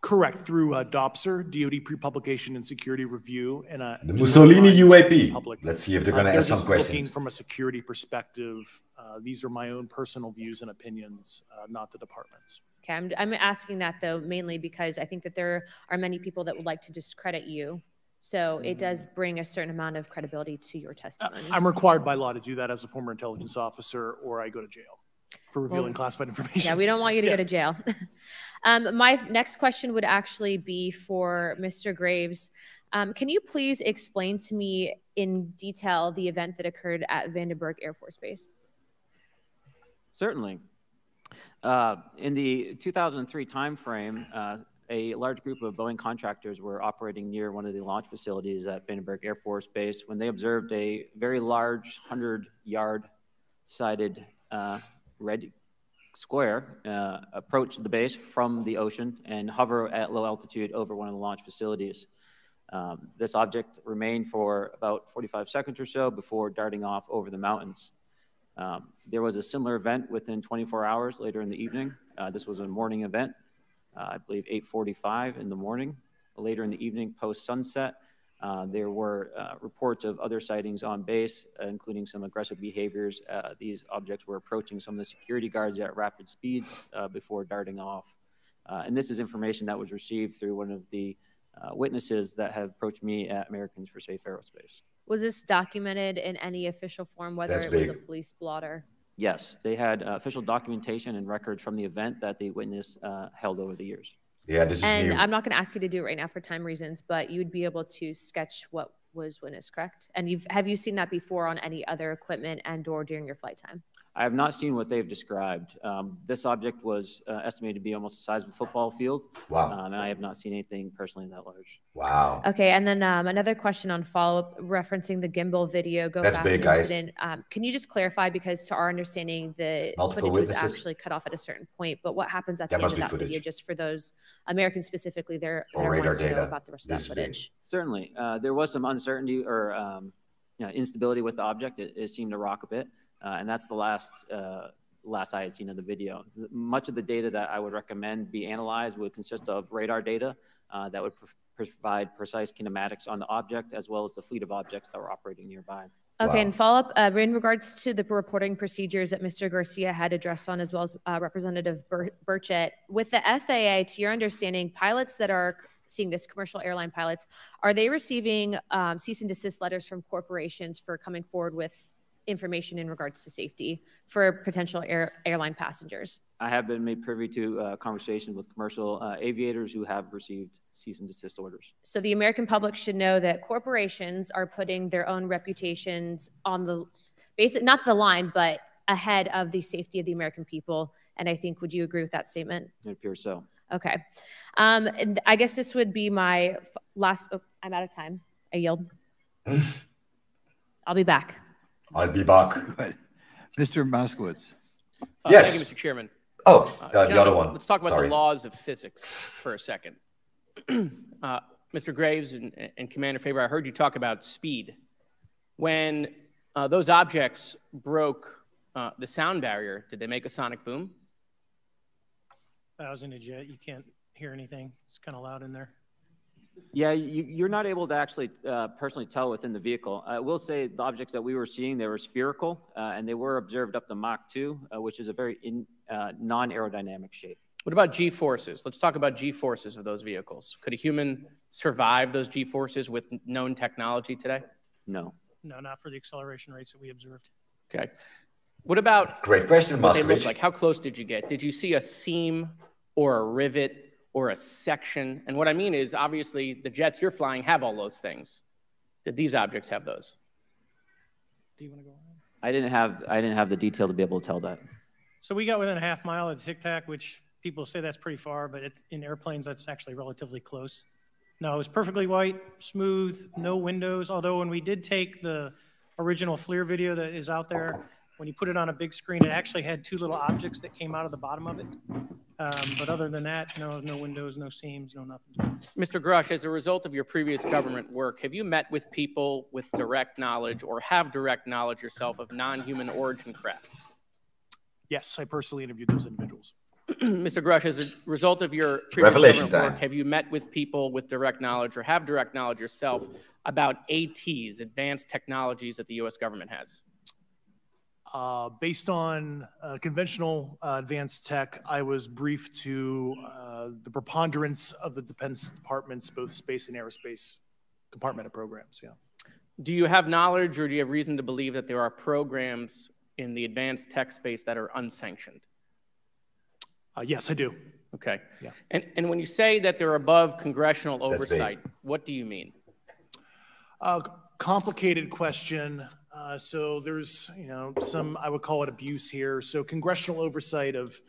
Correct, through DOPSR, DoD Pre-Publication and Security Review. And the Mussolini UAP. Let's see if they're going to ask some questions. Looking from a security perspective, these are my own personal views and opinions, not the department's. Okay, I'm asking that, though, mainly because I think that there are many people that would like to discredit you. So it does bring a certain amount of credibility to your testimony. I'm required by law to do that as a former intelligence officer, or I go to jail for revealing classified information. Yeah, we don't want you to go to jail. My next question would actually be for Mr. Graves. Can you please explain to me in detail the event that occurred at Vandenberg Air Force Base? Certainly. In the 2003 timeframe, a large group of Boeing contractors were operating near one of the launch facilities at Vandenberg Air Force Base when they observed a very large 100-yard sided red square approach the base from the ocean and hover at low altitude over one of the launch facilities. This object remained for about 45 seconds or so before darting off over the mountains. There was a similar event within 24 hours later in the evening. This was a morning event. I believe 8:45 in the morning. Later in the evening, post-sunset, there were reports of other sightings on base, including some aggressive behaviors. These objects were approaching some of the security guards at rapid speeds before darting off. And this is information that was received through one of the witnesses that have approached me at Americans for Safe Aerospace. Was this documented in any official form, whether it was a police blotter? Yes, they had official documentation and records from the event that the witness held over the years. Yeah, this is and new. I'm not going to ask you to do it right now for time reasons, but you'd be able to sketch what was witnessed, correct? And have you seen that before on any other equipment and/or during your flight time? I have not seen what they've described. This object was estimated to be almost the size of a football field. Wow. And I have not seen anything personally that large. Wow. Okay, and then another question on follow-up referencing the gimbal video That's big, guys. incident. Can you just clarify, because to our understanding, the footage was actually cut off at a certain point, but what happens at the end of that video, just for those Americans specifically there that are wanting to know about the rest of that footage? Certainly. There was some uncertainty or instability with the object. It seemed to rock a bit. And that's the last I had seen of the video. Much of the data that I would recommend be analyzed would consist of radar data that would provide precise kinematics on the object, as well as the fleet of objects that were operating nearby. Okay, wow. And follow-up, in regards to the reporting procedures that Mr. Garcia had addressed on, as well as Representative Burchett, with the FAA, to your understanding, pilots that are seeing this, commercial airline pilots, are they receiving cease and desist letters from corporations for coming forward with information in regards to safety for potential airline passengers? I have been made privy to conversations with commercial aviators who have received cease and desist orders. So the American public should know that corporations are putting their own reputations on the basic, not the line, but ahead of the safety of the American people. And I think, would you agree with that statement? It appears so. Okay. And I guess this would be my last, I'm out of time. I yield. I'll be back. I'll be back. Good. Mr. Moszkowicz. Yes. Thank you, Mr. Chairman. Oh, the other one. Let's talk about the laws of physics for a second. Mr. Graves and Commander Fravor, I heard you talk about speed. When those objects broke the sound barrier, did they make a sonic boom? I was in a jet. You can't hear anything. It's kind of loud in there. Yeah, you're not able to actually personally tell within the vehicle. I will say the objects that we were seeing, they were spherical, and they were observed up to Mach 2, which is a very non-aerodynamic shape. What about G-forces? Let's talk about G-forces of those vehicles. Could a human survive those G-forces with known technology today? No. No, not for the acceleration rates that we observed. Okay. What about great question, what they look like? How close did you get? Did you see a seam or a rivet or a section? And what I mean is, obviously, the jets you're flying have all those things. Did these objects have those? Do you want to go on? I didn't have the detail to be able to tell that. So we got within a half mile of Tic Tac, which people say that's pretty far, but in airplanes, that's actually relatively close. No, it was perfectly white, smooth, no windows. Although when we did take the original FLIR video that is out there, when you put it on a big screen, it actually had two little objects that came out of the bottom of it. But other than that, no windows, no seams, no nothing. Mr. Grush, as a result of your previous government work, have you met with people with direct knowledge or have direct knowledge yourself of non-human origin craft? Yes, I personally interviewed those individuals. Mr. Grush, as a result of your previous government work, have you met with people with direct knowledge or have direct knowledge yourself about ATs, advanced technologies that the U.S. government has? Based on conventional advanced tech, I was briefed to the preponderance of the Defense Department's both space and aerospace compartmented programs, yeah. Do you have knowledge or do you have reason to believe that there are programs in the advanced tech space that are unsanctioned? Yes, I do. Okay. Yeah. And when you say that they're above congressional oversight, what do you mean? Complicated question. So there's, some, I would call it abuse here. So congressional oversight of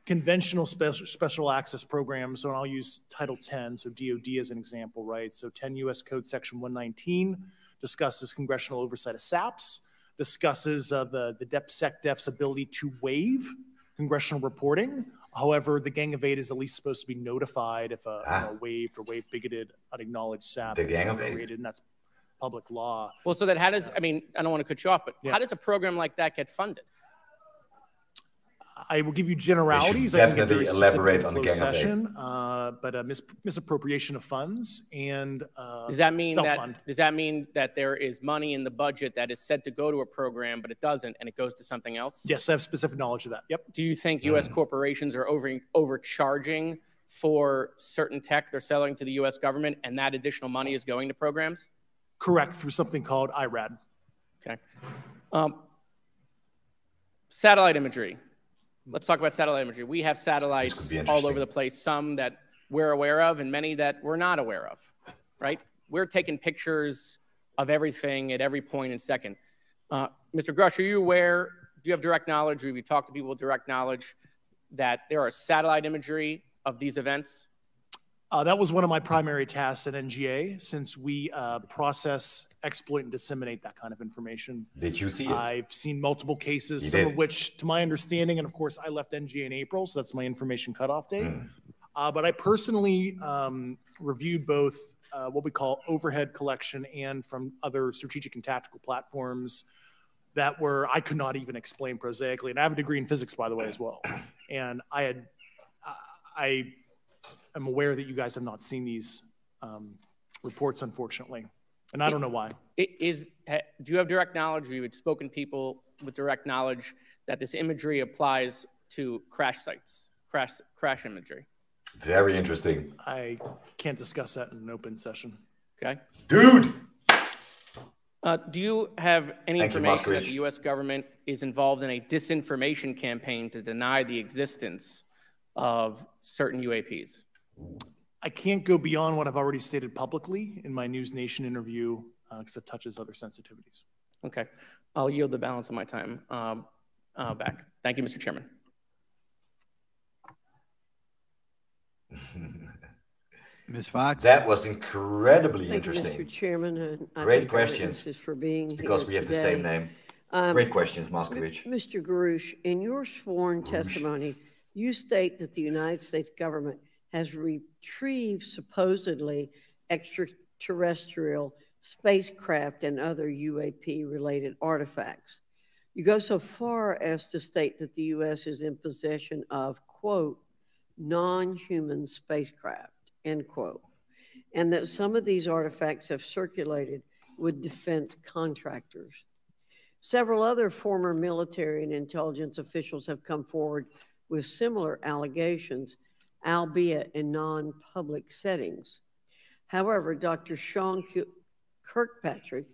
conventional special access programs. So I'll use Title 10, so DOD as an example, right? So 10 U.S. Code Section 119 discusses congressional oversight of SAPs, discusses the DepSecDef's ability to waive congressional reporting. However, the Gang of Eight is at least supposed to be notified if a waived or waved bigoted, unacknowledged SAP is created, and that's public law. Well, so that how does, I don't want to cut you off, but how does a program like that get funded? I will give you generalities. I can definitely elaborate on the Gang session, but misappropriation of funds and does that mean that there is money in the budget that is said to go to a program, but it doesn't, and it goes to something else? Yes, I have specific knowledge of that. Yep. Do you think U.S. corporations are overcharging for certain tech they're selling to the U.S. government, and that additional money is going to programs? Correct, through something called IRAD. Okay. Satellite imagery. Let's talk about satellite imagery. We have satellites all over the place, some that we're aware of and many that we're not aware of, right? We're taking pictures of everything at every point and second. Mr. Grush, are you aware, do you have direct knowledge, or have you talked to people with direct knowledge that there are satellite imagery of these events? That was one of my primary tasks at NGA, since we process, exploit, and disseminate that kind of information. Did you see it? I've seen multiple cases, some of which, to my understanding, and of course, I left NGA in April, so that's my information cutoff date. But I personally reviewed both what we call overhead collection and from other strategic and tactical platforms that I could not even explain prosaically. And I have a degree in physics, by the way, as well. And I am aware that you guys have not seen these reports, unfortunately. And I don't know why. Do you have direct knowledge, or you had spoken to people with direct knowledge that this imagery applies to crash sites, crash imagery? Very interesting. I can't discuss that in an open session. Okay. Dude! Do you have any information that the U.S. government is involved in a disinformation campaign to deny the existence of certain UAPs? I can't go beyond what I've already stated publicly in my News Nation interview because it touches other sensitivities. Okay. I'll yield the balance of my time back. Thank you, Mr. Chairman. Ms. Fox? That was incredibly interesting. Thank you, Mr. Chairman. Great questions. For being because we have the same name. Great questions, Moszkowicz. Mr. Garouche, in your sworn testimony, you state that the United States government has retrieved supposedly extraterrestrial spacecraft and other UAP-related artifacts. You go so far as to state that the U.S. is in possession of, quote, non-human spacecraft, end quote, and that some of these artifacts have circulated with defense contractors. Several other former military and intelligence officials have come forward with similar allegations, albeit in non-public settings. However, Dr. Sean Kirkpatrick,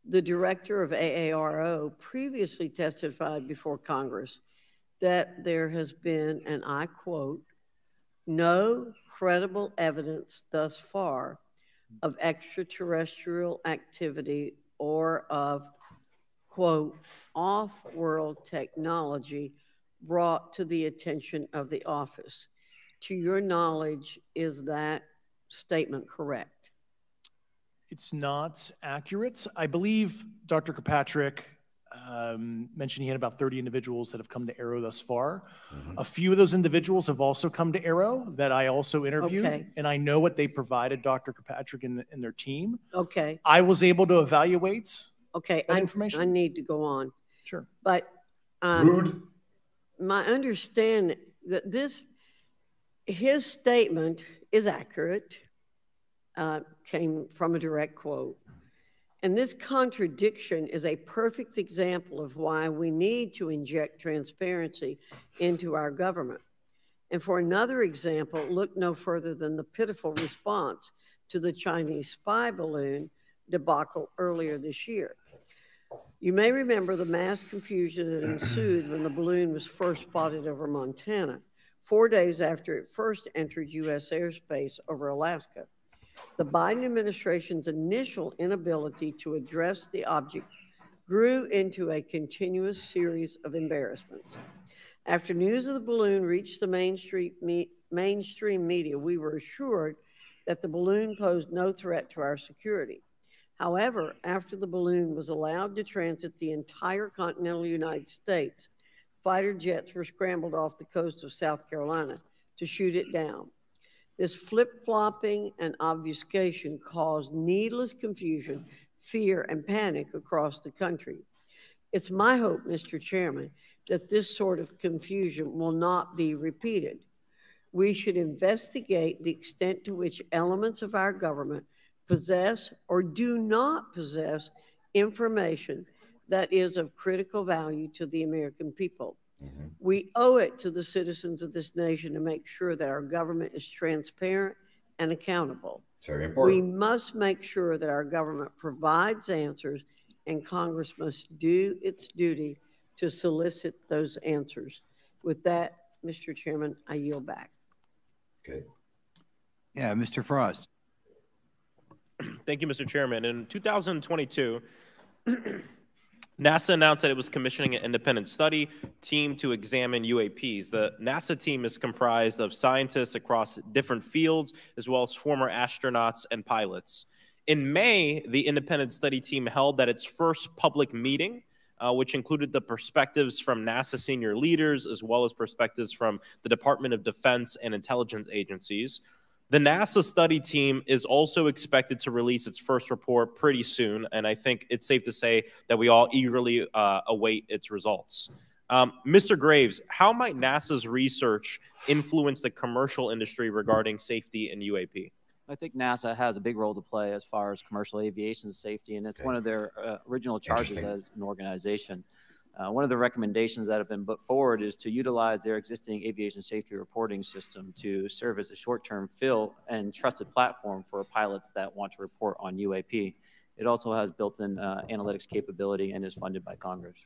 the director of AARO, previously testified before Congress that there has been, and I quote, no credible evidence thus far of extraterrestrial activity or of, quote, off-world technology brought to the attention of the office. To your knowledge, is that statement correct? It's not accurate. I believe Dr. Kirkpatrick mentioned he had about 30 individuals that have come to Aero thus far. A few of those individuals have also come to Aero that I also interviewed, and I know what they provided Dr. Kirkpatrick and their team. Okay. I was able to evaluate that information. I need to go on. Sure. But my understanding that his statement is accurate, came from a direct quote. And this contradiction is a perfect example of why we need to inject transparency into our government. And for another example, look no further than the pitiful response to the Chinese spy balloon debacle earlier this year. You may remember the mass confusion that ensued when the balloon was first spotted over Montana, 4 days after it first entered U.S. airspace over Alaska. The Biden administration's initial inability to address the object grew into a continuous series of embarrassments. After news of the balloon reached the mainstream media, we were assured that the balloon posed no threat to our security. However, after the balloon was allowed to transit the entire continental United States, fighter jets were scrambled off the coast of South Carolina to shoot it down. This flip-flopping and obfuscation caused needless confusion, fear, and panic across the country. It's my hope, Mr. Chairman, that this sort of confusion will not be repeated. We should investigate the extent to which elements of our government possess or do not possess information that is of critical value to the American people. We owe it to the citizens of this nation to make sure that our government is transparent and accountable. Very important. We must make sure that our government provides answers, and Congress must do its duty to solicit those answers. With that, Mr. Chairman, I yield back. Okay. Yeah, Mr. Frost. Thank you, Mr. Chairman. In 2022, NASA announced that it was commissioning an independent study team to examine UAPs. The NASA team is comprised of scientists across different fields, as well as former astronauts and pilots. In May, the independent study team held its first public meeting, which included the perspectives from NASA senior leaders, as well as perspectives from the Department of Defense and intelligence agencies. The NASA study team is also expected to release its first report pretty soon, and I think it's safe to say that we all eagerly await its results. Mr. Graves, how might NASA's research influence the commercial industry regarding safety in UAP? I think NASA has a big role to play as far as commercial aviation safety, and it's one of their original charges as an organization. One of the recommendations that have been put forward is to utilize their existing aviation safety reporting system to serve as a short-term fill and trusted platform for pilots that want to report on UAP. It also has built-in analytics capability and is funded by Congress.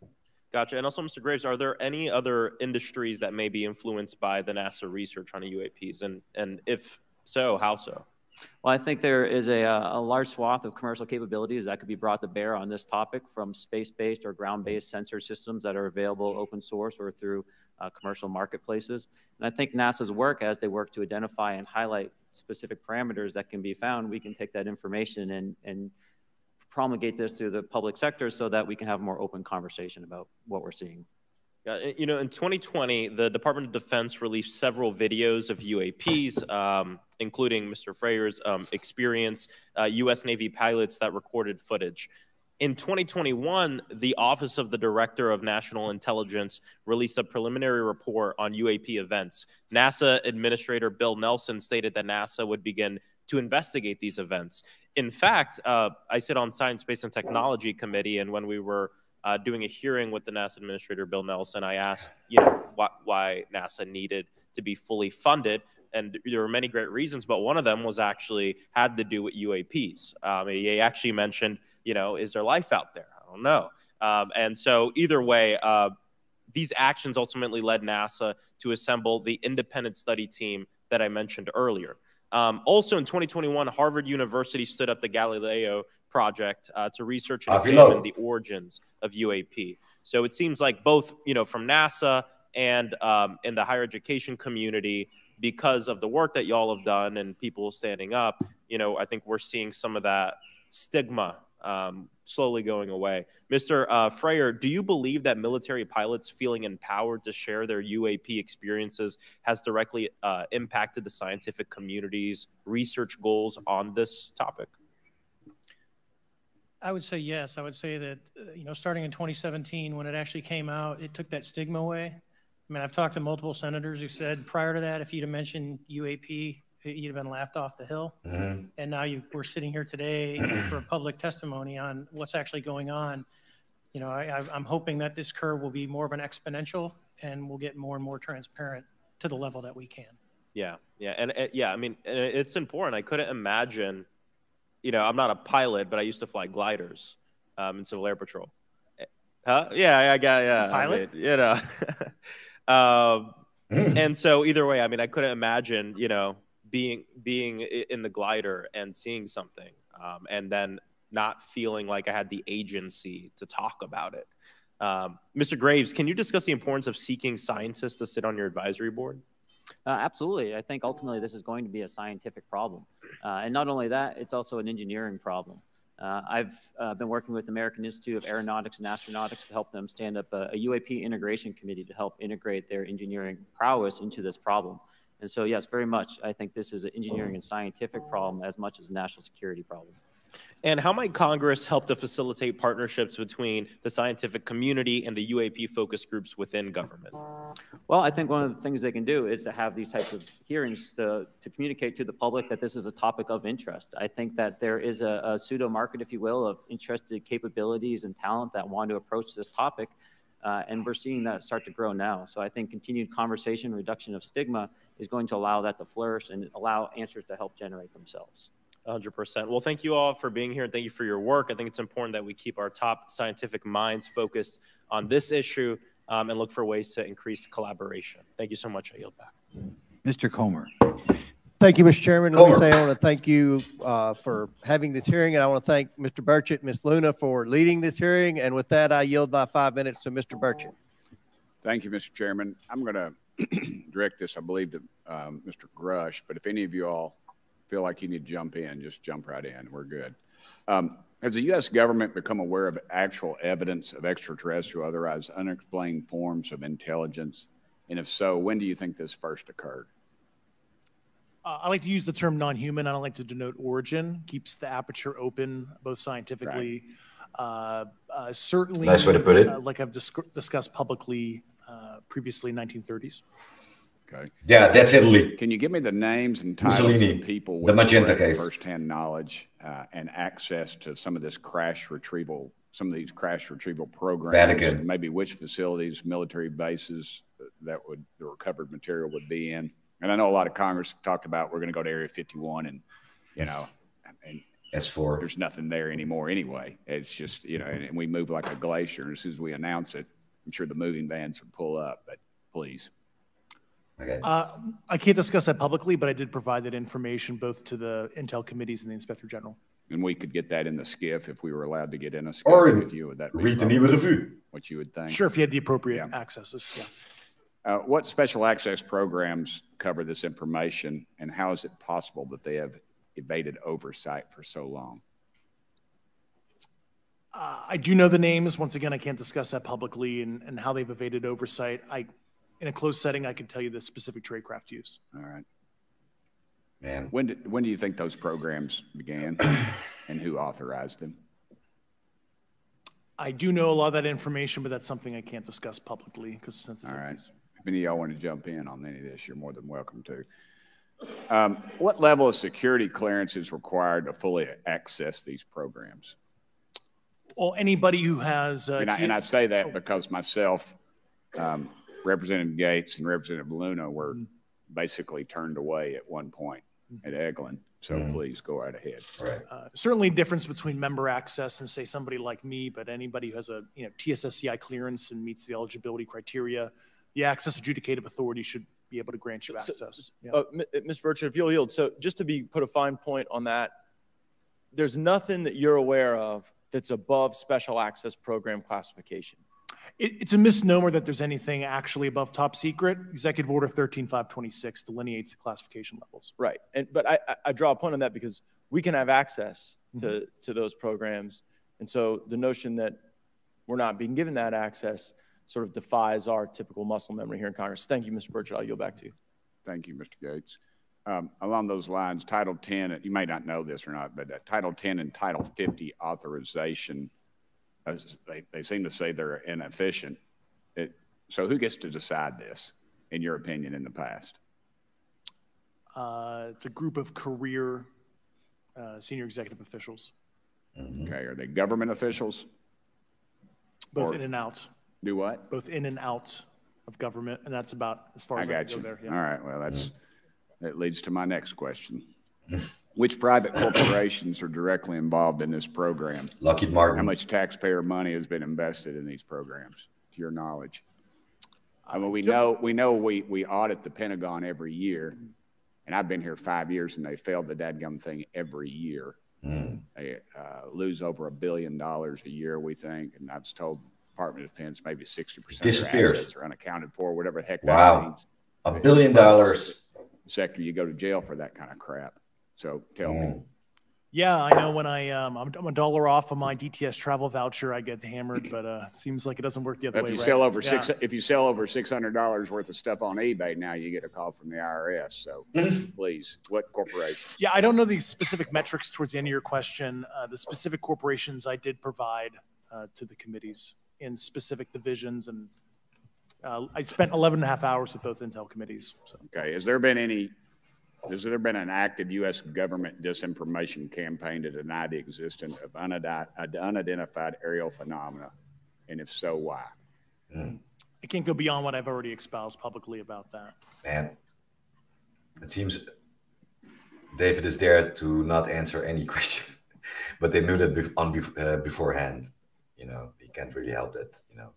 Gotcha. And also, Mr. Graves, are there any other industries that may be influenced by the NASA research on UAPs? And if so, how so? Well, I think there is a large swath of commercial capabilities that could be brought to bear on this topic, from space-based or ground-based sensor systems that are available open source or through commercial marketplaces. And I think NASA's work, as they work to identify and highlight specific parameters that can be found, we can take that information and promulgate this through the public sector so that we can have a more open conversation about what we're seeing. You know, in 2020, the Department of Defense released several videos of UAPs, including Mr. Fravor's experience, U.S. Navy pilots that recorded footage. In 2021, the Office of the Director of National Intelligence released a preliminary report on UAP events. NASA Administrator Bill Nelson stated that NASA would begin to investigate these events. In fact, I sit on Science, Space, and Technology Committee, and when we were doing a hearing with the NASA Administrator Bill Nelson, I asked, why NASA needed to be fully funded, and there were many great reasons, but one of them was actually had to do with UAPs. He actually mentioned, is there life out there? I don't know. And so either way, these actions ultimately led NASA to assemble the independent study team that I mentioned earlier. Also in 2021, Harvard University stood up the Galileo project to research and examine the origins of UAP. So it seems like both, from NASA and in the higher education community, because of the work that y'all have done and people standing up, I think we're seeing some of that stigma slowly going away. Mr. Fravor, do you believe that military pilots feeling empowered to share their UAP experiences has directly impacted the scientific community's research goals on this topic? I would say yes. I would say that, starting in 2017, when it actually came out, it took that stigma away. I mean, I've talked to multiple senators who said prior to that, if you'd have mentioned UAP, you'd have been laughed off the hill. Mm-hmm. And now we're sitting here today for a public testimony on what's actually going on. I'm hoping that this curve will be more of an exponential and we'll get more and more transparent to the level that we can. Yeah. And I mean, it's important. I couldn't imagine, I'm not a pilot, but I used to fly gliders in Civil Air Patrol. Huh? Yeah. Pilot? And so either way, I mean, I couldn't imagine, being in the glider and seeing something and then not feeling like I had the agency to talk about it. Mr. Graves, can you discuss the importance of seeking scientists to sit on your advisory board? Absolutely. I think ultimately this is going to be a scientific problem. And not only that, it's also an engineering problem. I've been working with the American Institute of Aeronautics and Astronautics to help them stand up a UAP integration committee to help integrate their engineering prowess into this problem. And so, yes, very much, I think this is an engineering and scientific problem as much as a national security problem. And how might Congress help to facilitate partnerships between the scientific community and the UAP focus groups within government? Well, I think one of the things they can do is to have these types of hearings to communicate to the public that this is a topic of interest. I think that there is a pseudo market, if you will, of interested capabilities and talent that want to approach this topic. And we're seeing that start to grow now. So I think continued conversation, reduction of stigma is going to allow that to flourish and allow answers to help generate themselves. 100%. Well, thank you all for being here, and thank you for your work. I think it's important that we keep our top scientific minds focused on this issue and look for ways to increase collaboration. Thank you so much. I yield back. Mr. Comer. Thank you, Mr. Chairman. Let me say I want to thank you for having this hearing, and I want to thank Mr. Burchett, Ms. Luna for leading this hearing. And with that, I yield my 5 minutes to Mr. Burchett. Thank you, Mr. Chairman. I'm going to direct this, I believe, to Mr. Grush, but if any of you all feel like you need to jump in, just jump right in. We're good. Has the U.S. government become aware of actual evidence of extraterrestrial, otherwise unexplained forms of intelligence? And if so, when do you think this first occurred? I like to use the term non-human. I don't like to denote origin. Keeps the aperture open, both scientifically. Right. Certainly, nice way to put it. Like I've discussed publicly previously, 1930s. Okay. Yeah, that's Italy. Can you give me the names and titles Mussolini, of people the with Magenta case, first-hand knowledge and access to some of this crash retrieval, some of these crash retrieval programs? Vatican. Maybe which facilities, military bases that the recovered material would be in? And I know a lot of Congress talked about we're going to go to Area 51, and and S4. There's nothing there anymore anyway. It's just and we move like a glacier. And as soon as we announce it, I'm sure the moving vans would pull up. But please. Okay. I can't discuss that publicly, but I did provide that information both to the Intel committees and the Inspector General. And we could get that in the SCIF if we were allowed to get in a SCIF with you. Would that be read the Nieuwe Revue? What you would think? Sure, if you had the appropriate accesses. Yeah. What special access programs cover this information, and how is it possible that they have evaded oversight for so long? I do know the names. Once again, I can't discuss that publicly and how they've evaded oversight. In a closed setting, I can tell you the specific tradecraft used. All right. Man. When do you think those programs began and who authorized them? I do know a lot of that information, but that's something I can't discuss publicly because of sensitive. All right. If any of y'all want to jump in on any of this, you're more than welcome to. What level of security clearance is required to fully access these programs? Well, anybody who has... and I say that because myself, Representative Gates and Representative Luna were basically turned away at one point at Eglin. So please go right ahead. Right. Certainly difference between member access and say somebody like me, but anybody who has a TSSCI clearance and meets the eligibility criteria, the access adjudicative authority should be able to grant you access. Mr. Burchett, if you'll yield. So just to put a fine point on that, there's nothing that you're aware of that's above special access program classification. It's a misnomer that there's anything actually above top secret. Executive Order 13526 delineates the classification levels. Right. But I draw a point on that because we can have access to those programs. And so the notion that we're not being given that access sort of defies our typical muscle memory here in Congress. Thank you, Mr. Burchett. I'll yield back to you. Thank you, Mr. Gates. Along those lines, Title 10, you may not know this or not, but Title 10 and Title 50 authorization, they seem to say they're inefficient. So who gets to decide this, in your opinion, in the past? It's a group of career senior executive officials. Okay, are they government officials? Both in and out. Do what? Both in and out of government, and that's about as far as I can go there. Yeah. All right, well, that leads to my next question. Which private corporations are directly involved in this program? Lockheed Martin. How much taxpayer money has been invested in these programs, to your knowledge? I mean, we know we audit the Pentagon every year, and I've been here 5 years, and they failed the dadgum thing every year. They lose over $1 billion a year, we think, and I was told Department of Defense maybe 60% of their assets are unaccounted for, whatever the heck that means. $1 billion. Sector, you go to jail for that kind of crap. So tell me. Yeah, I know when I'm $1 off of my DTS travel voucher, I get hammered, but it seems like it doesn't work the other way. If you sell over if you sell over $600 worth of stuff on eBay, now you get a call from the IRS. So please, what corporations? Yeah, I don't know the specific metrics towards the end of your question. The specific corporations I did provide to the committees in specific divisions, and I spent 11 and a half hours with both Intel committees. So. Okay, has there been an active U.S. government disinformation campaign to deny the existence of unidentified aerial phenomena? And if so, why? I can't go beyond what I've already espoused publicly about that. Man, it seems David is there to not answer any questions, but they knew that beforehand. You know, he can't really help that, you know.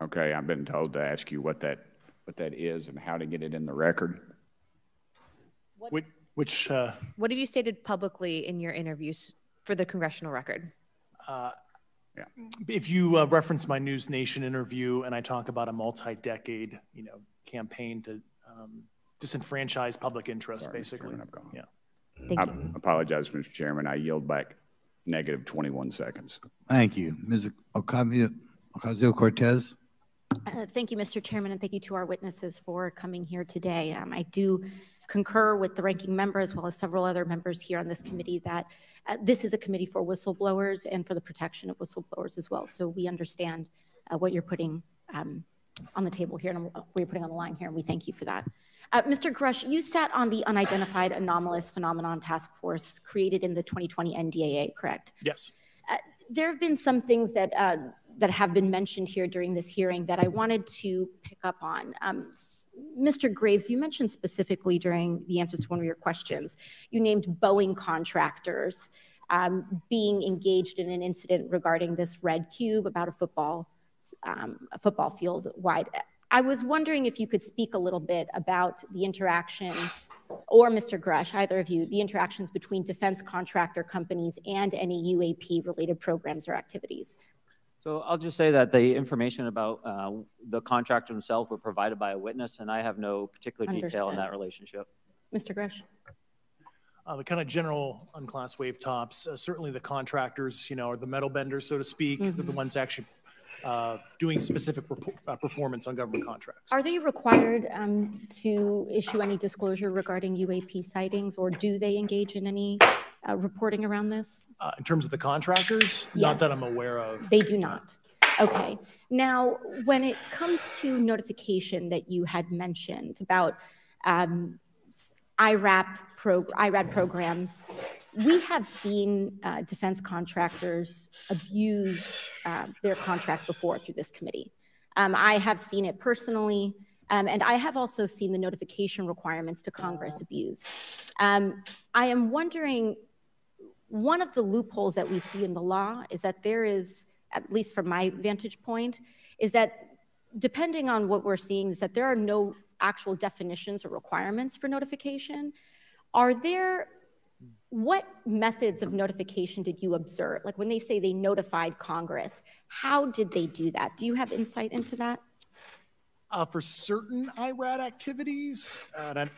Okay, I've been told to ask you what that is and how to get it in the record. What have you stated publicly in your interviews for the congressional record? Yeah. If you reference my News Nation interview and I talk about a multi-decade, you know, campaign to disenfranchise public interest, basically. Yeah. I apologize, Mr. Chairman. I yield back negative 21 seconds. Thank you. Ms. Ocasio-Cortez. Thank you, Mr. Chairman, and thank you to our witnesses for coming here today. I do concur with the ranking member as well as several other members here on this committee that this is a committee for whistleblowers and for the protection of whistleblowers as well. So we understand what you're putting on the table here and what you're putting on the line here, and we thank you for that. Mr. Grush, you sat on the Unidentified Anomalous Phenomenon Task Force created in the 2020 NDAA, correct? Yes. There have been some things that that have been mentioned here during this hearing that I wanted to pick up on. Mr. Graves, you mentioned specifically during the answers to one of your questions, you named Boeing contractors being engaged in an incident regarding this red cube about a football field wide. I was wondering if you could speak a little bit about the interaction, or Mr. Grush, either of you, the interactions between defense contractor companies and any UAP-related programs or activities. So I'll just say that the information about the contractor himself were provided by a witness, and I have no particular detail in that relationship. Mr. Grush. The kind of general unclass wave tops, certainly the contractors, you know, are the metal benders, so to speak. They're the ones actually doing specific performance on government contracts. Are they required to issue any disclosure regarding UAP sightings, or do they engage in any reporting around this? In terms of the contractors? Yes. Not that I'm aware of. They do not. Okay. Now, when it comes to notification that you had mentioned about IRAD programs, we have seen defense contractors abuse their contract before through this committee. I have seen it personally, and I have also seen the notification requirements to Congress abused. I am wondering, one of the loopholes that we see in the law is that there is, at least from my vantage point, is that depending on what we're seeing, is that there are no actual definitions or requirements for notification. What methods of notification did you observe? Like when they say they notified Congress, how did they do that? Do you have insight into that? For certain IRAD activities, I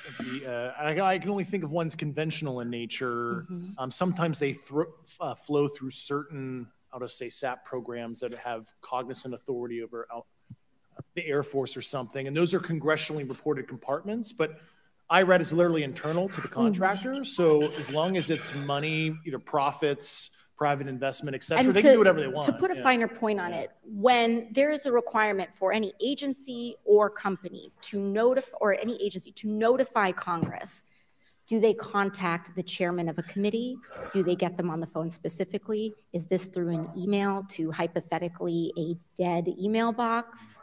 can only think of ones conventional in nature. Sometimes they flow through certain, I'll just say, SAP programs that have cognizant authority over the Air Force or something, and those are congressionally reported compartments, but IRAD is literally internal to the contractor, so as long as it's money, either profits, private investment, et cetera, they can do whatever they want. To put a finer point on it, when there is a requirement for any agency or company to notify, or any agency to notify Congress, do they contact the chairman of a committee? Do they get them on the phone specifically? Is this through an email to hypothetically a dead email box?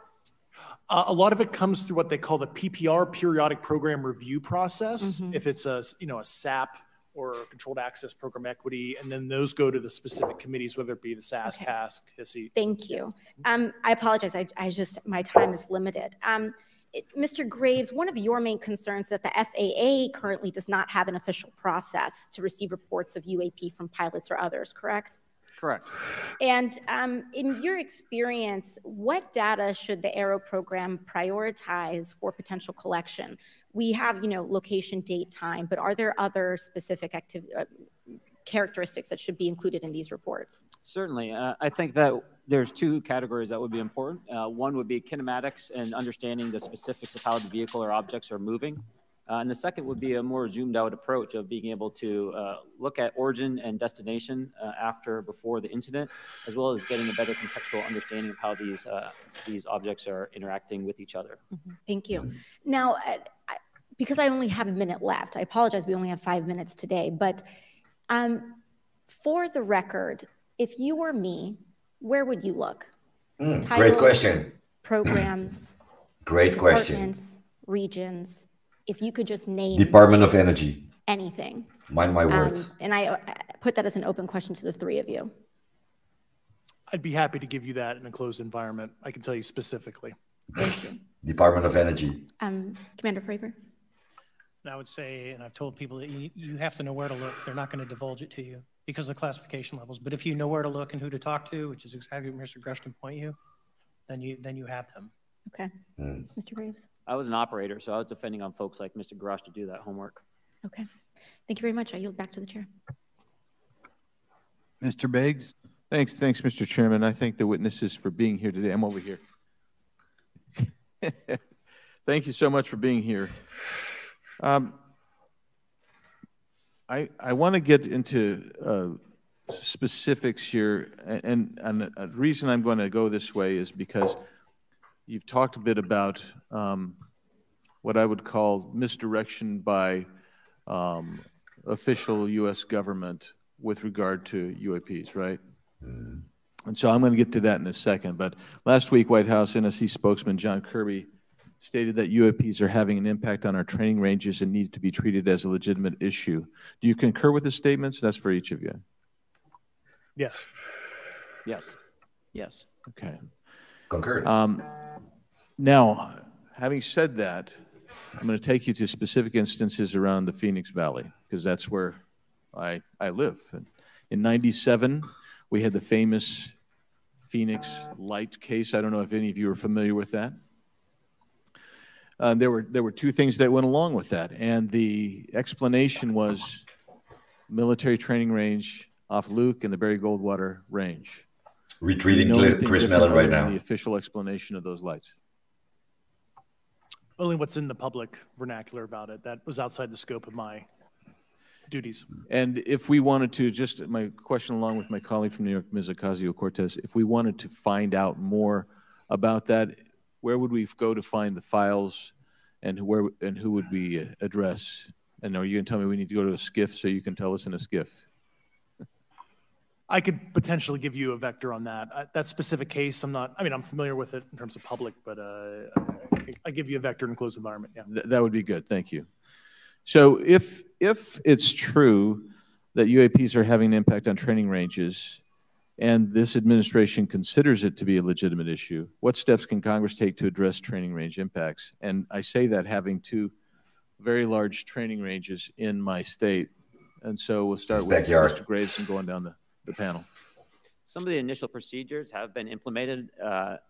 A lot of it comes through what they call the PPR, periodic program review process. If it's a SAP or a controlled access program equity, and then those go to the specific committees, whether it be the SAS, CASC, HISI. Thank you. I apologize. My time is limited. Mr. Graves, one of your main concerns is that the FAA currently does not have an official process to receive reports of UAP from pilots or others, correct? Correct. And in your experience, what data should the Aero program prioritize for potential collection? We have, location, date, time, but are there other specific characteristics that should be included in these reports? Certainly. I think that there's two categories that would be important. One would be kinematics and understanding the specifics of how the vehicle or objects are moving. And the second would be a more zoomed out approach of being able to look at origin and destination before the incident, as well as getting a better contextual understanding of how these objects are interacting with each other. Thank you. Now, because I only have a minute left, I apologize, we only have 5 minutes today, but for the record, if you were me, where would you look? Great question. Programs. Great question. regions, if you could just name Department of Energy. Anything. Mind my words. And I put that as an open question to the three of you. I'd be happy to give you that in a closed environment. I can tell you specifically. Thank you. Department of Energy. Commander Fravor. And I would say, and I've told people that you have to know where to look. They're not going to divulge it to you because of the classification levels. But if you know where to look and who to talk to, which is exactly what Mr. Grush can point you, then you have them. Okay. Mr. Graves. I was an operator, so I was depending on folks like Mr. Grush to do that homework. Okay. Thank you very much. I yield back to the chair. Mr. Biggs. Thanks, Mr. Chairman. I thank the witnesses for being here today. I'm over here. Thank you so much for being here. I want to get into specifics here, and the reason I'm going to go this way is because you've talked a bit about what I would call misdirection by official U.S. government with regard to UAPs, right? And so I'm going to get to that in a second. But last week, White House NSC spokesman John Kirby stated that UAPs are having an impact on our training ranges and need to be treated as a legitimate issue. Do you concur with the statements? That's for each of you. Yes. Yes. Yes. Okay. Concur. Now, having said that, I'm going to take you to specific instances around the Phoenix Valley, because that's where I live. In '97, we had the famous Phoenix Light case. I don't know if any of you are familiar with that. There were two things that went along with that, and the explanation was military training range off Luke and the Barry Goldwater range. Retreating Chris Mellon right now. The official explanation of those lights. Only what's in the public vernacular about it. That was outside the scope of my duties. And if we wanted to, just my question along with my colleague from New York, Ms. Ocasio-Cortez, if we wanted to find out more about that, where would we go to find the files, and who would we address? And are you going to tell me we need to go to a SCIF so you can tell us in a SCIF? I could potentially give you a vector on that. That specific case, I'm familiar with it in terms of public, but I give you a vector in a closed environment, yeah. That would be good, thank you. So if it's true that UAPs are having an impact on training ranges, and this administration considers it to be a legitimate issue, what steps can Congress take to address training range impacts? And I say that having two very large training ranges in my state. And so we'll start with Mr. Graves and going down the panel. Some of the initial procedures have been implemented,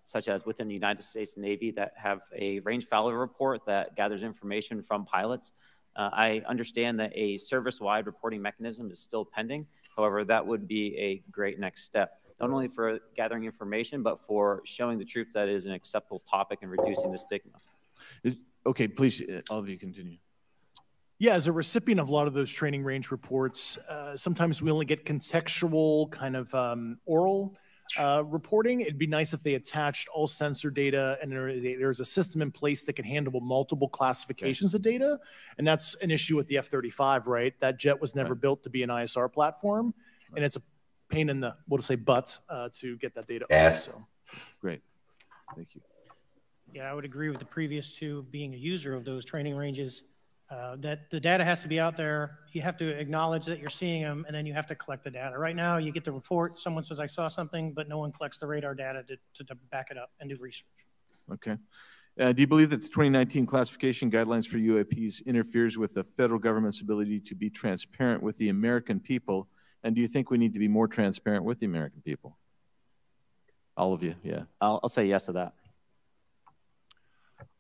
such as within the United States Navy, that have a range failure report that gathers information from pilots. I understand that a service-wide reporting mechanism is still pending. However, that would be a great next step, not only for gathering information, but for showing the troops that it is an acceptable topic and reducing the stigma. Okay, please, all of you continue. Yeah, as a recipient of a lot of those training range reports, sometimes we only get contextual kind of oral reporting. It'd be nice if they attached all sensor data and there's a system in place that can handle multiple classifications of data. And that's an issue with the F-35, right? That jet was never built to be an ISR platform. And it's a pain in the, we'll just say butt, to get that data. So. Great, thank you. Yeah, I would agree with the previous two. Being a user of those training ranges, that the data has to be out there. You have to acknowledge that you're seeing them, and then you have to collect the data. Right now, you get the report. Someone says, I saw something, but no one collects the radar data to back it up and do research. Okay. Do you believe that the 2019 classification guidelines for UAPs interferes with the federal government's ability to be transparent with the American people? And do you think we need to be more transparent with the American people? All of you, yeah. I'll say yes to that.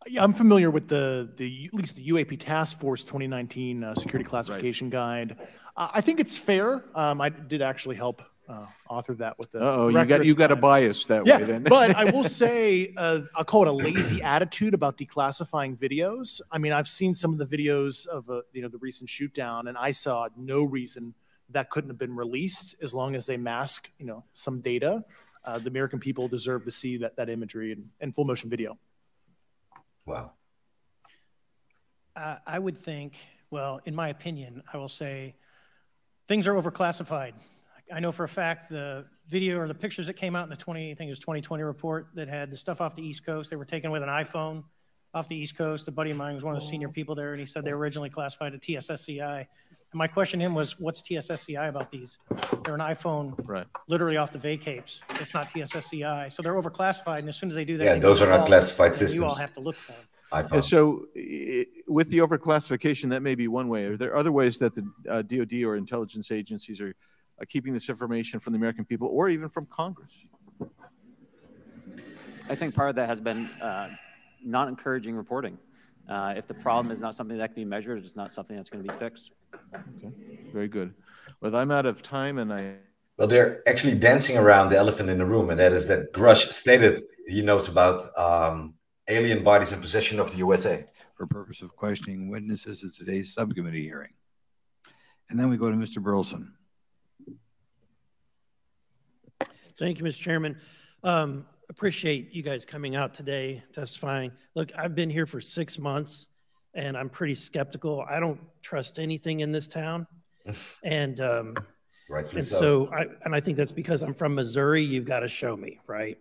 Yeah, I'm familiar with at least the UAP Task Force 2019 Security Classification Guide. I think it's fair. I did actually help author that with the. You got a bias that way then. But I will say I'll call it a lazy attitude about declassifying videos. I mean, I've seen some of the videos of the recent shoot down, and I saw no reason that couldn't have been released as long as they mask some data. The American people deserve to see that imagery and full motion video. Wow. I would think, well, in my opinion, I will say things are overclassified. I know for a fact the video or the pictures that came out in the 2020 report that had the stuff off the East Coast, they were taken with an iPhone. off the East Coast. A buddy of mine was one of the senior people there, and he said they were originally classified at TSSCI. And my question to him was, what's TSSCI about these? They're an iPhone literally off the vacapes. It's not TSSCI. So they're overclassified, and as soon as they do that, yeah, those are not classified systems. You all have to look for them. Yeah, so with the overclassification, that may be one way. Are there other ways that the DoD or intelligence agencies are keeping this information from the American people or even from Congress? I think part of that has been not encouraging reporting. If the problem is not something that can be measured, it's not something that's going to be fixed. Okay, very good. Well, I'm out of time, and Well, they're actually dancing around the elephant in the room, and that is that Grush stated he knows about alien bodies in possession of the USA. For purpose of questioning witnesses at today's subcommittee hearing. And then we go to Mr. Burleson. Thank you, Mr. Chairman. Appreciate you guys coming out today, testifying. Look, I've been here for 6 months, and I'm pretty skeptical. I don't trust anything in this town. And so I think that's because I'm from Missouri. You've got to show me, right?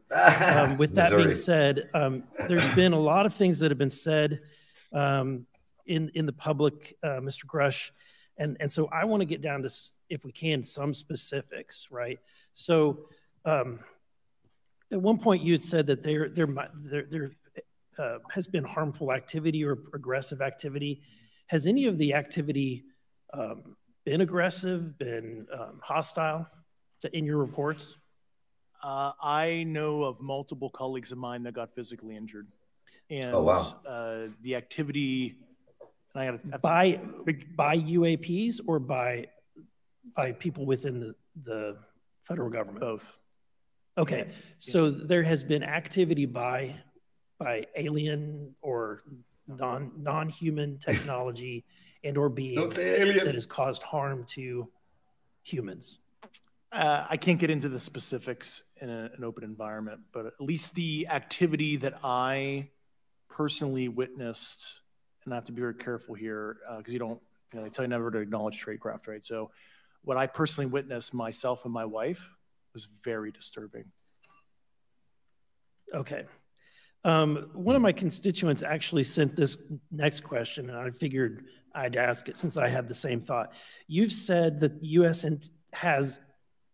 With that being said, there's been a lot of things that have been said in the public, Mr. Grush, and so I want to get down to, if we can, some specifics, right? So at one point you had said that there has been harmful activity or aggressive activity. Has any of the activity been aggressive, been hostile in your reports? I know of multiple colleagues of mine that got physically injured. And the activity, and I got by UAPs or by people within the federal government? Both. Okay, so there has been activity by alien or non-human technology and or beings that has caused harm to humans. I can't get into the specifics in an open environment, but at least the activity that I personally witnessed, and I have to be very careful here because they tell you never to acknowledge tradecraft, right? So what I personally witnessed myself and my wife was very disturbing. Okay. One of my constituents actually sent this next question, and I figured I'd ask it since I had the same thought. You've said that the U.S. has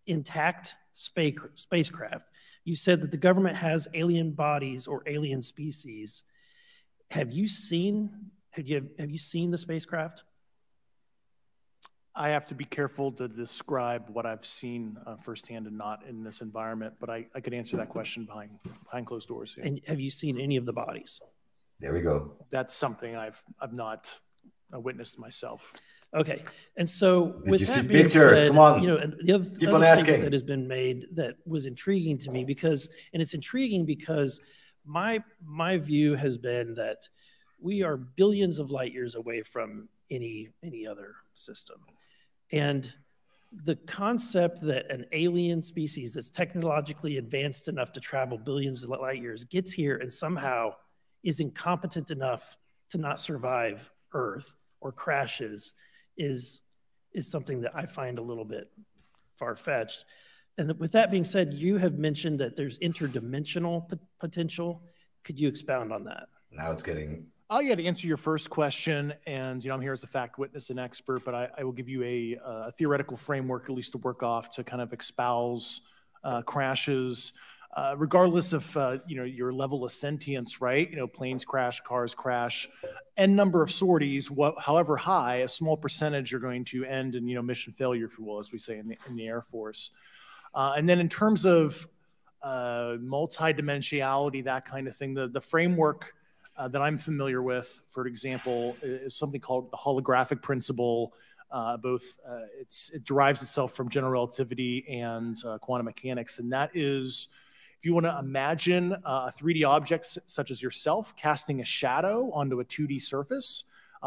intact spacecraft. You said that the government has alien bodies or alien species. Have you seen the spacecraft? I have to be careful to describe what I've seen firsthand and not in this environment, but I could answer that question behind closed doors. Yeah. And have you seen any of the bodies? There we go. That's something I've not witnessed myself. Okay, and so with that being said, come on, the other thing that has been made that was intriguing to me it's intriguing because my view has been that we are billions of light years away from any other system. And the concept that an alien species that's technologically advanced enough to travel billions of light years gets here and somehow is incompetent enough to not survive Earth or crashes is something that I find a little bit far-fetched. And with that being said, you have mentioned that there's interdimensional potential. Could you expound on that? Now it's getting... I'll to answer your first question, and I'm here as a fact witness and expert, but I will give you a theoretical framework, at least to work off, to kind of espouse crashes, regardless of your level of sentience, right? Planes crash, cars crash, n number of sorties, however high, a small percentage are going to end in mission failure, if you will, as we say in the Air Force. And then in terms of multidimensionality, that kind of thing, the framework that I'm familiar with, for example, is something called the holographic principle. It derives itself from general relativity and quantum mechanics. And that is, if you want to imagine a 3D object such as yourself casting a shadow onto a 2D surface,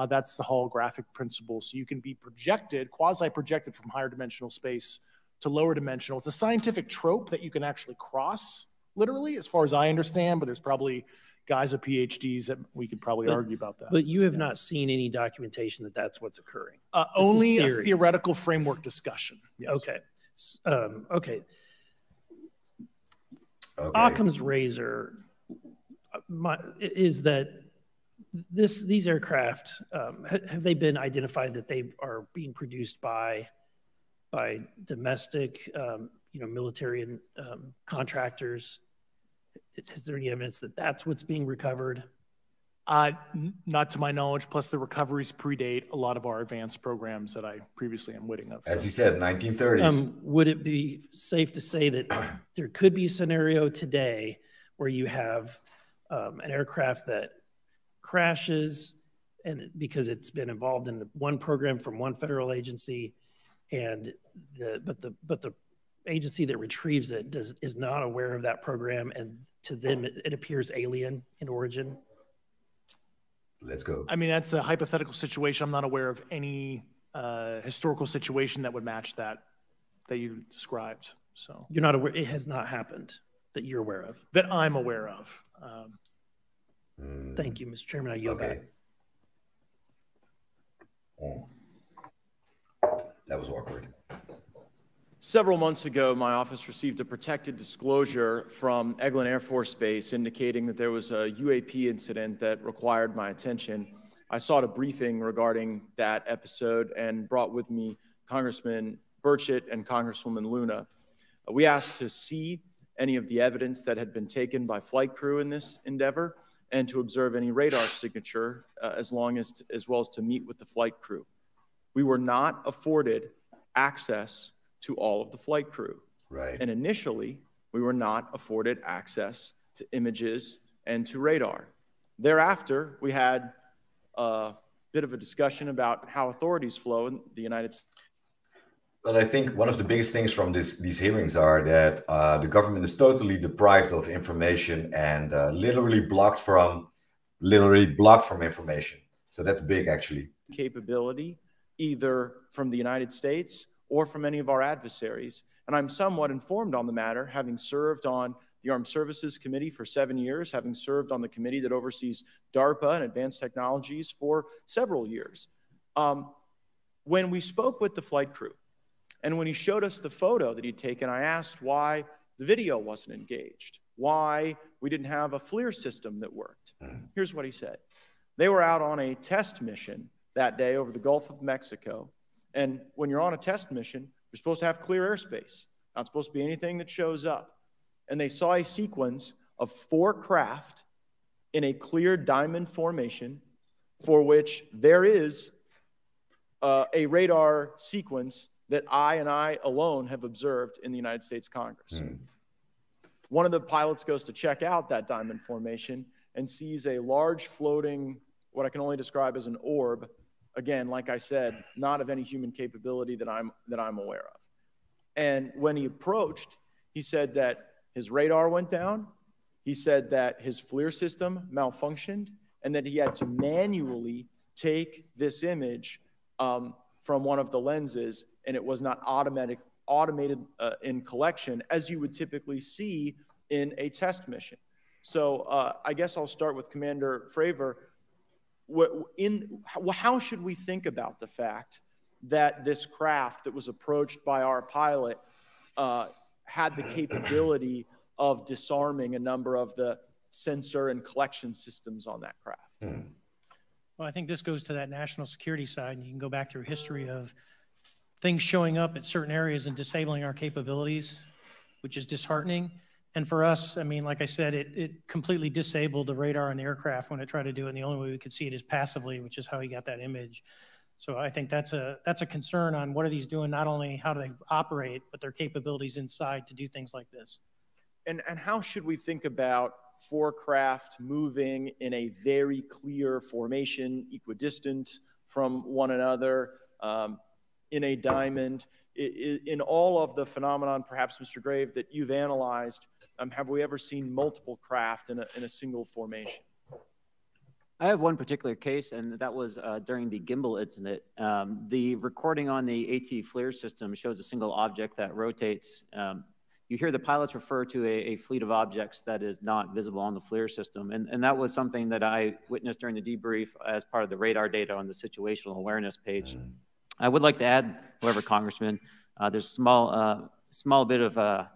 that's the holographic principle. So you can be projected, quasi-projected from higher dimensional space to lower dimensional. It's a scientific trope that you can actually cross, literally, as far as I understand, but there's probably guys with PhDs that we could probably argue about that. But you have not seen any documentation that that's what's occurring? Only a theoretical framework discussion. Yes. Okay. Okay. Occam's razor is that these aircraft, have they been identified that they are being produced by domestic, military and contractors? Is there any evidence that that's what's being recovered? Not to my knowledge, plus the recoveries predate a lot of our advanced programs that I previously am witting of. As you said, 1930s. Would it be safe to say that there could be a scenario today where you have an aircraft that crashes and because it's been involved in one program from one federal agency, and but the agency that retrieves it is not aware of that program, and to them it appears alien in origin? Let's go. I mean, that's a hypothetical situation. I'm not aware of any historical situation that would match that you described. So you're not aware, it has not happened that you're aware of? That I'm aware of. Thank you, Mr. Chairman. I yield back. That was awkward. Several months ago, my office received a protected disclosure from Eglin Air Force Base indicating that there was a UAP incident that required my attention. I sought a briefing regarding that episode and brought with me Congressman Burchett and Congresswoman Luna. We asked to see any of the evidence that had been taken by flight crew in this endeavor and to observe any radar signature as well as to meet with the flight crew. We were not afforded access to all of the flight crew. Right. And initially, we were not afforded access to images and to radar. Thereafter, we had a bit of a discussion about how authorities flow in the United States. But I think one of the biggest things from these hearings are that the government is totally deprived of information and literally blocked from information. So that's big, actually. Capability, either from the United States or from any of our adversaries. And I'm somewhat informed on the matter, having served on the Armed Services Committee for 7 years, having served on the committee that oversees DARPA and advanced technologies for several years. When we spoke with the flight crew, and when he showed us the photo that he'd taken, I asked why the video wasn't engaged, why we didn't have a FLIR system that worked. Here's what he said. They were out on a test mission that day over the Gulf of Mexico. And when you're on a test mission, you're supposed to have clear airspace. Not supposed to be anything that shows up. And they saw a sequence of 4 craft in a clear diamond formation for which there is a radar sequence that I alone have observed in the United States Congress. One of the pilots goes to check out that diamond formation and sees a large floating, what I can only describe as an orb. Again, like I said, not of any human capability that I'm aware of. And when he approached, he said that his radar went down. He said that his FLIR system malfunctioned and that he had to manually take this image from one of the lenses, and it was not automated in collection as you would typically see in a test mission. So I guess I'll start with Commander Fravor. How should we think about the fact that this craft that was approached by our pilot had the capability of disarming a number of the sensor and collection systems on that craft? Well, I think this goes to that national security side, and you can go back through history of things showing up at certain areas and disabling our capabilities, which is disheartening. And for us, I mean, like I said, it completely disabled the radar on the aircraft when it tried to do it. And the only way we could see it is passively, which is how he got that image. So I think that's a concern on what are these doing, not only how do they operate, but their capabilities inside to do things like this. And how should we think about 4 craft moving in a very clear formation, equidistant from one another, in a diamond? In all of the phenomenon, perhaps, Mr. Grave, that you've analyzed, have we ever seen multiple craft in a single formation? I have one particular case, and that was during the gimbal incident. The recording on the AT FLIR system shows a single object that rotates. You hear the pilots refer to a fleet of objects that is not visible on the FLIR system. And that was something that I witnessed during the debrief as part of the radar data on the situational awareness page. I would like to add, however, Congressman, there's a small bit of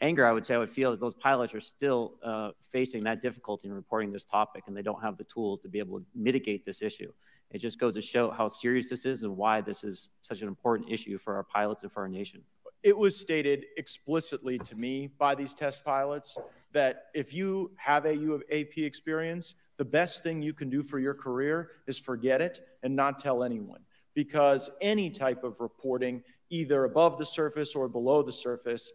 anger, I would say I would feel that those pilots are still facing that difficulty in reporting this topic, and they don't have the tools to be able to mitigate this issue. It just goes to show how serious this is and why this is such an important issue for our pilots and for our nation. It was stated explicitly to me by these test pilots that if you have a UAP experience, the best thing you can do for your career is forget it and not tell anyone. Because any type of reporting, either above the surface or below the surface,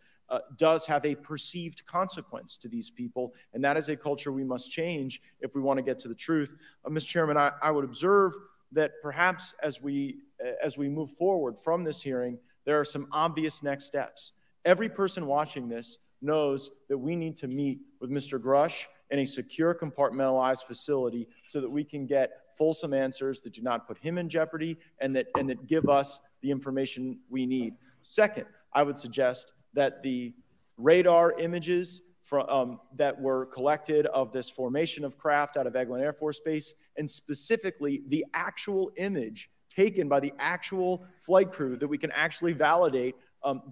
does have a perceived consequence to these people. And that is a culture we must change if we want to get to the truth. Mr. Chairman, I would observe that perhaps as we move forward from this hearing, there are some obvious next steps. Every person watching this knows that we need to meet with Mr. Grush in a secure, compartmentalized facility so that we can get fulsome answers that do not put him in jeopardy and that give us the information we need. Second, I would suggest that the radar images that were collected of this formation of craft out of Eglin Air Force Base, and specifically the actual image taken by the actual flight crew that we can actually validate,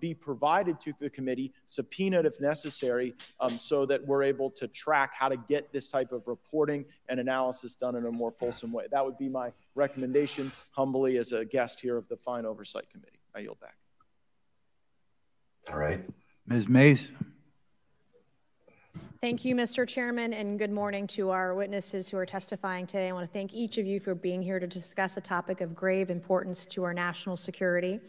be provided to the committee, subpoenaed if necessary, so that we're able to track how to get this type of reporting and analysis done in a more fulsome way. That would be my recommendation, humbly, as a guest here of the Fine Oversight Committee. I yield back. All right. Ms. Mays. Thank you, Mr. Chairman, and good morning to our witnesses who are testifying today. I want to thank each of you for being here to discuss a topic of grave importance to our national security.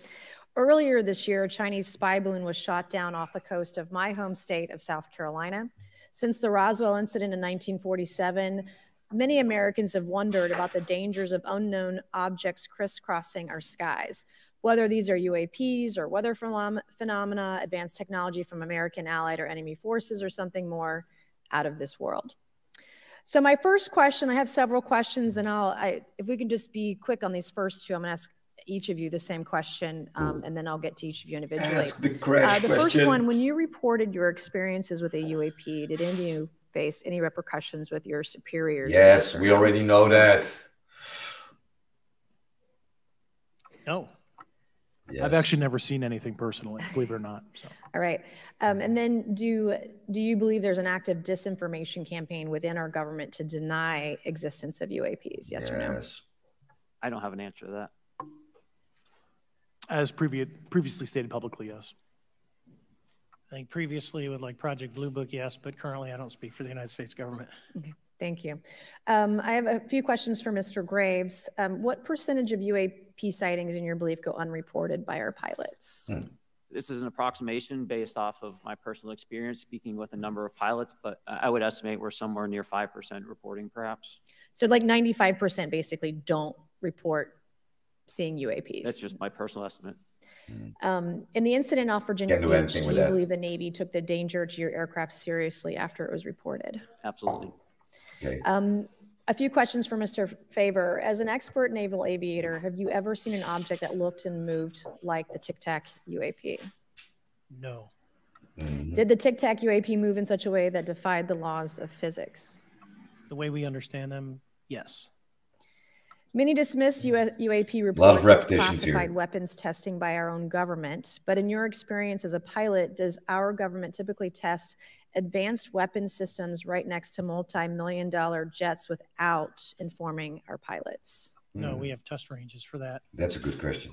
Earlier this year, a Chinese spy balloon was shot down off the coast of my home state of South Carolina. Since the Roswell incident in 1947, many Americans have wondered about the dangers of unknown objects crisscrossing our skies. Whether these are UAPs or weather phenomena, advanced technology from American, allied, or enemy forces, or something more out of this world. So my first question, I have several questions, and if we can just be quick on these first two, I'm going to ask each of you the same question, and then I'll get to each of you individually. Ask the question. First one, when you reported your experiences with a UAP, did any of you face any repercussions with your superiors? Yes, we already know that. No. Yes. I've actually never seen anything personally, believe it or not. So. All right. And then do you believe there's an active disinformation campaign within our government to deny existence of UAPs? Yes or no? I don't have an answer to that. As previously stated publicly, yes. I think previously with like Project Blue Book, yes, but currently I don't speak for the United States government. Okay, thank you. I have a few questions for Mr. Graves. What percentage of UAP sightings in your belief go unreported by our pilots? This is an approximation based off of my personal experience speaking with a number of pilots, but I would estimate we're somewhere near 5% reporting perhaps. So like 95% basically don't report seeing UAPs. That's just my personal estimate. In the incident off Virginia Beach, do you that. believe the Navy took the danger to your aircraft seriously after it was reported? Absolutely. Okay. A few questions for Mr. Fravor. As an expert naval aviator, have you ever seen an object that looked and moved like the Tic Tac UAP? No. Did the Tic Tac UAP move in such a way that defied the laws of physics? The way we understand them, yes. Many dismiss UAP reports as classified here. weapons testing by our own government. But in your experience as a pilot, does our government typically test advanced weapon systems right next to multi-million-dollar jets without informing our pilots? No, we have test ranges for that. That's a good question.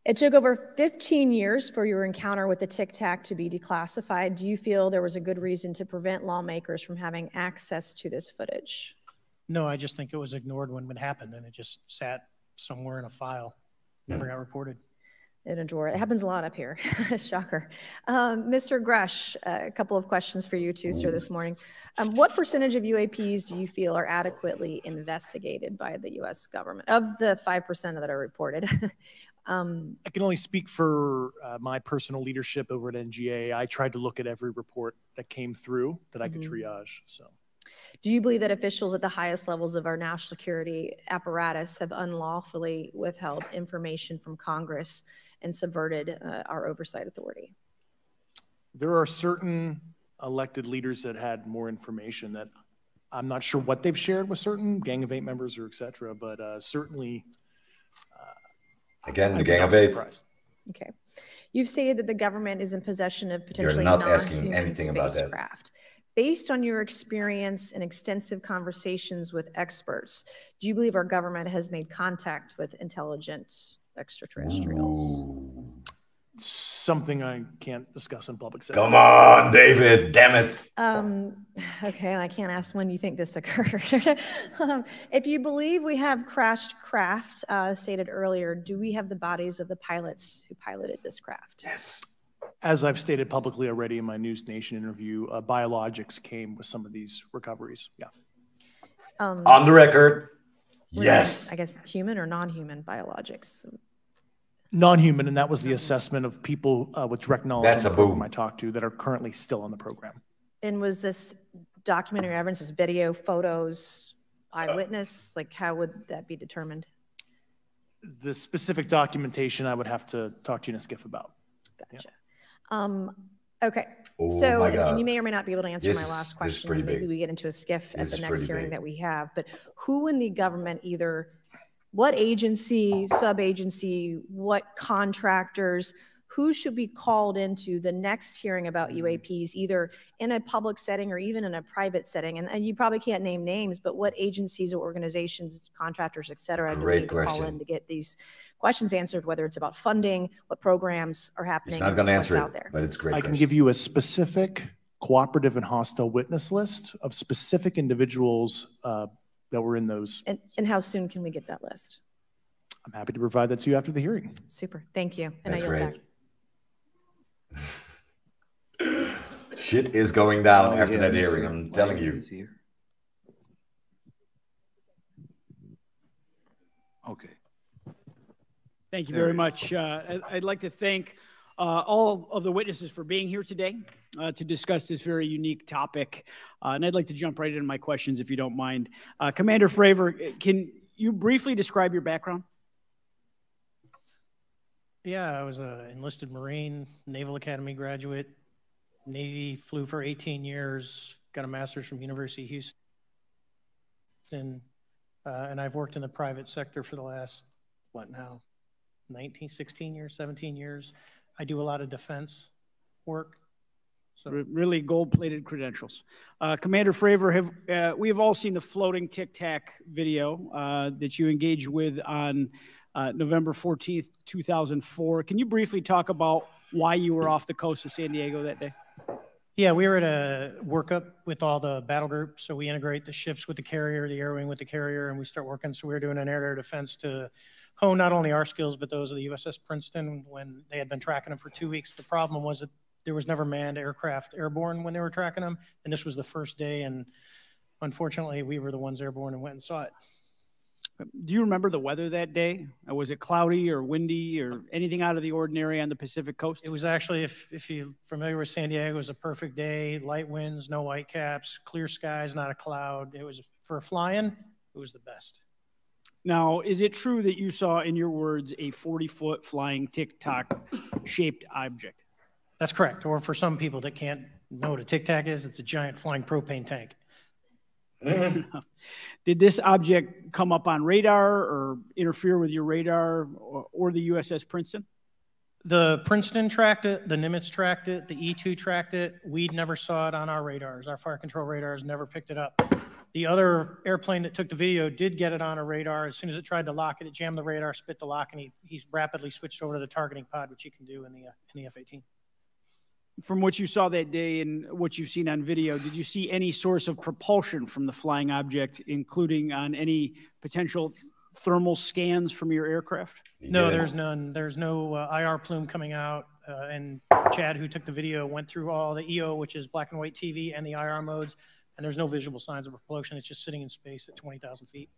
It took over 15 years for your encounter with the Tic Tac to be declassified. Do you feel there was a good reason to prevent lawmakers from having access to this footage? No, I just think it was ignored when it happened, and it just sat somewhere in a file, never got reported. In a drawer. It happens a lot up here. Shocker. Mr. Grush, a couple of questions for you too, sir, this morning. What percentage of UAPs do you feel are adequately investigated by the U.S. government, of the 5% that are reported? I can only speak for my personal leadership over at NGA. I tried to look at every report that came through that I could triage. So. Do you believe that officials at the highest levels of our national security apparatus have unlawfully withheld information from Congress and subverted our oversight authority? There are certain elected leaders that had more information that I'm not sure what they've shared with certain Gang of Eight members or et cetera, but certainly. Again, the Gang of Eight. Okay. You've stated that the government is in possession of potentially You're not asking non-human anything about that. spacecraft. Based on your experience and extensive conversations with experts, do you believe our government has made contact with intelligent extraterrestrials? Ooh. Something I can't discuss in public setting. Come on, David, damn it. Okay, I can't ask when you think this occurred. If you believe we have crashed craft, stated earlier, do we have the bodies of the pilots who piloted this craft? Yes. As I've stated publicly already in my News Nation interview, biologics came with some of these recoveries. Yeah. On the record, yes. I guess human or non-human biologics. Non-human, and that was the assessment of people with direct knowledge That's on the a program boom. I talked to that are currently still on the program. And was this documentary evidence, this video, photos, eyewitness? Like, how would that be determined? The specific documentation I would have to talk to you in a skiff about. Gotcha. Okay. Oh So, my God. and you may or may not be able to answer This my is- last this is question. pretty And maybe big. we get into a skiff at This the is next pretty hearing big. that we have. But who in the government, either what agency, sub-agency, what contractors, who should be called into the next hearing about UAPs, either in a public setting or even in a private setting? And you probably can't name names, but what agencies or organizations, contractors, et cetera, do we Great need to call question. in to get these questions answered, whether it's about funding, what programs are happening, He's not going to what's answer out it, there? but it's great. I can give you a specific cooperative and hostile witness list of specific individuals that were in those. And how soon can we get that list? I'm happy to provide that to you after the hearing. Super. Thank you. And That's I yield great. back. Shit is going down after yeah, that Mr. hearing, I'm telling you. is here. Okay. Thank you There very he much. I'd like to thank all of the witnesses for being here today to discuss this very unique topic. And I'd like to jump right into my questions, if you don't mind. Commander Fravor, can you briefly describe your background? Yeah, I was an enlisted Marine, Naval Academy graduate, Navy, flew for 18 years, got a master's from University of Houston, and I've worked in the private sector for the last, 16 years, 17 years. I do a lot of defense work. So Really gold-plated credentials. Commander Fravor, we have all seen the floating Tic Tac video that you engaged with on November 14th, 2004. Can you briefly talk about why you were off the coast of San Diego that day? yeah, we were at a workup with all the battle groups. So we integrate the ships with the carrier, the air wing with the carrier, and we start working. So we were doing an air-to-air defense to hone not only our skills, but those of the USS Princeton when they had been tracking them for 2 weeks. The problem was that there was never manned aircraft airborne when they were tracking them. And this was the first day. And unfortunately, we were the ones airborne and went and saw it. Do you remember the weather that day? Was it cloudy or windy or anything out of the ordinary on the Pacific coast? It was actually, if you're familiar with San Diego, it was a perfect day, light winds, no white caps, clear skies, not a cloud. It was, for flying, it was the best. Now, is it true that you saw, in your words, a 40-foot flying Tic-Tac shaped object? That's correct. Or for some people that can't know what a Tic Tac is, it's a giant flying propane tank. Did this object come up on radar or interfere with your radar or the USS Princeton? The Princeton tracked it, the Nimitz tracked it, the E-2 tracked it. We never saw it on our radars. Our fire control radars never picked it up. The other airplane that took the video did get it on a radar. As soon as it tried to lock it, it jammed the radar, spit the lock, and he rapidly switched over to the targeting pod, which you can do in the F-18. From what you saw that day and what you've seen on video, did you see any source of propulsion from the flying object, including on any potential thermal scans from your aircraft? No, there's none. There's no IR plume coming out. And Chad, who took the video, went through all the EO, which is black and white TV, and the IR modes, and there's no visible signs of propulsion. It's just sitting in space at 20,000 feet.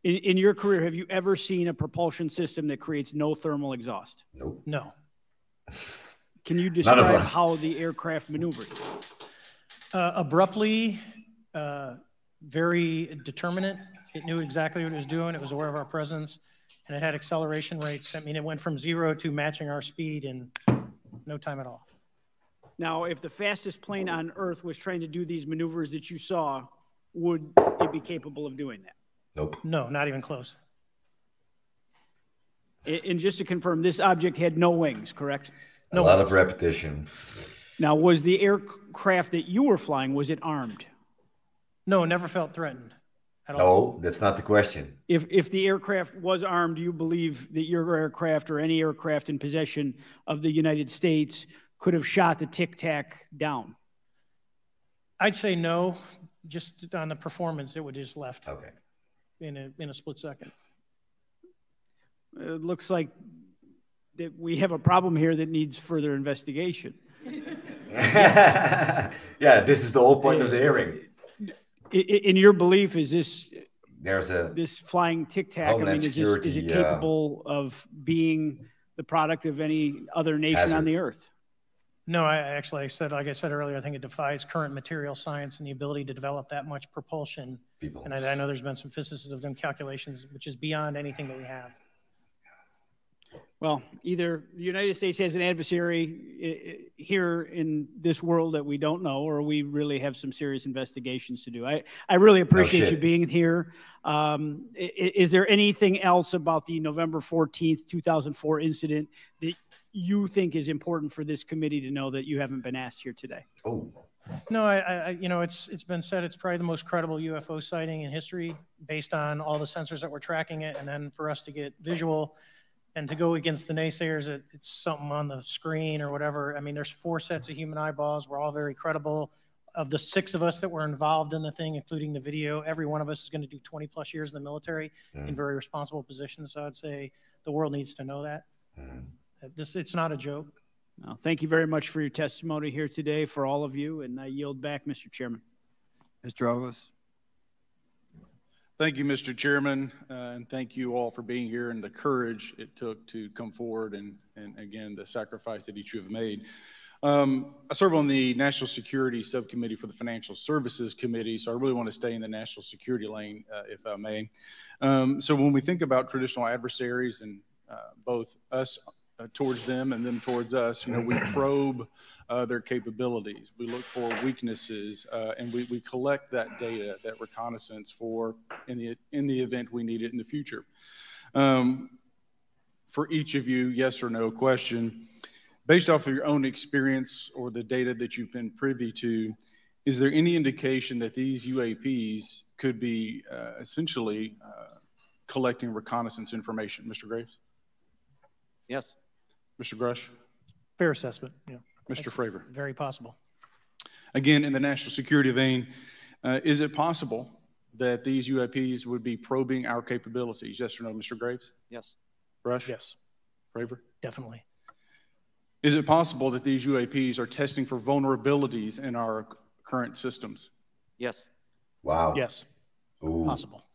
In your career, have you ever seen a propulsion system that creates no thermal exhaust? Nope. No. Can you describe how the aircraft maneuvered? Abruptly, very determinate. It knew exactly what it was doing. It was aware of our presence, and it had acceleration rates. I mean, it went from 0 to matching our speed in no time at all. Now, if the fastest plane on Earth was trying to do these maneuvers that you saw, would it be capable of doing that? Nope. No, not even close. And just to confirm, this object had no wings, correct? A lot of repetition. Now, was the aircraft that you were flying, was it armed? No, never felt threatened at all. No, that's not the question. If the aircraft was armed, do you believe that your aircraft or any aircraft in possession of the United States could have shot the Tic Tac down? I'd say no. Just on the performance, it would just left. Okay. In a split second. It looks like that we have a problem here that needs further investigation. Yeah, this is the whole point of the hearing. In your belief, is this this flying Tic Tac? I mean, is it capable of being the product of any other nation on the earth? No, like I said earlier, I think it defies current material science and the ability to develop that much propulsion. And I know there's been some physicists who have done calculations, which is beyond anything that we have. Well, either the United States has an adversary here in this world that we don't know, or we really have some serious investigations to do. I really appreciate you being here. Is there anything else about the November 14th, 2004 incident that you think is important for this committee to know that you haven't been asked here today? Oh. No, you know, it's been said it's probably the most credible UFO sighting in history based on all the sensors that were tracking it, and then for us to get visual and to go against the naysayers that it's something on the screen or whatever. I mean, there's 4 sets of human eyeballs. We're all very credible. Of the 6 of us that were involved in the thing, including the video, every one of us is going to do 20+ years in the military in very responsible positions. So I'd say the world needs to know that. It's not a joke. No, thank you very much for your testimony here today for all of you, and I yield back, Mr. Chairman. Mr. Ogles. Thank you, Mr. Chairman, and thank you all for being here and the courage it took to come forward and again, the sacrifice that each of you have made. I serve on the National Security Subcommittee for the Financial Services Committee, so I really want to stay in the national security lane, if I may. So when we think about traditional adversaries and both us towards them and them towards us, you know, we probe their capabilities. We look for weaknesses, and we collect that data, that reconnaissance for in the event we need it in the future. For each of you, yes or no question, based off of your own experience or the data that you've been privy to, is there any indication that these UAPs could be essentially collecting reconnaissance information? Mr. Graves? Yes. Mr. Grush? Fair assessment, yeah. Mr. Fravor? Very possible. Again, in the national security vein, is it possible that these UAPs would be probing our capabilities? Yes or no, Mr. Graves? Yes. Grush? Yes. Fravor? Definitely. Is it possible that these UAPs are testing for vulnerabilities in our current systems? Yes. Wow. Yes. Ooh. Possible.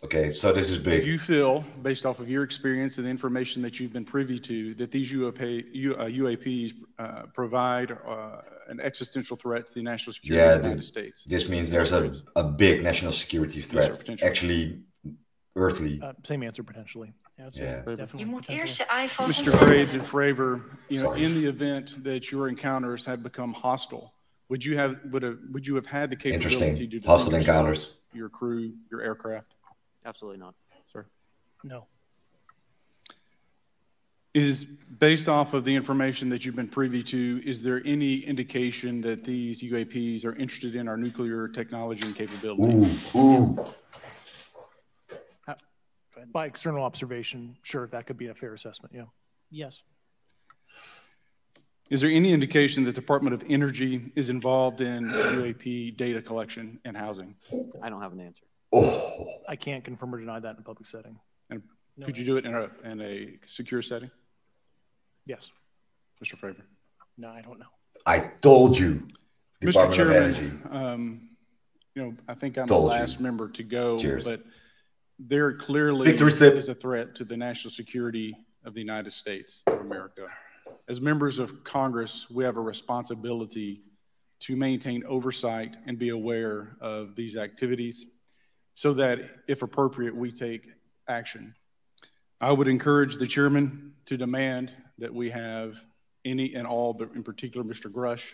Okay, so this is big. Do you feel, based off of your experience and the information that you've been privy to, that these UAPs provide an existential threat to the national security of the United States? This means there's a big national security threat, actually earthly. Same answer, potentially. Yeah. Definitely. Mr. Graves and Fravor, you know, in the event that your encounters had become hostile, would you have had the capability to hostile encounters, your crew, your aircraft? Absolutely not. Sir? No. Is based off of the information that you've been privy to, is there any indication that these UAPs are interested in our nuclear technology and capabilities? Ooh. By external observation, sure, that could be a fair assessment, yeah. Yes. Is there any indication that the Department of Energy is involved in UAP data collection and housing? I don't have an answer. I can't confirm or deny that in a public setting. And could you do it in a secure setting? Yes. Mr. Fravor? No, I don't know. I told you. Mr. Chairman, you know, I think I'm the last member to go, but there clearly is a threat to the national security of the United States of America. As members of Congress, we have a responsibility to maintain oversight and be aware of these activities so that, if appropriate, we take action. I would encourage the chairman to demand that we have any and all, but in particular Mr. Grush,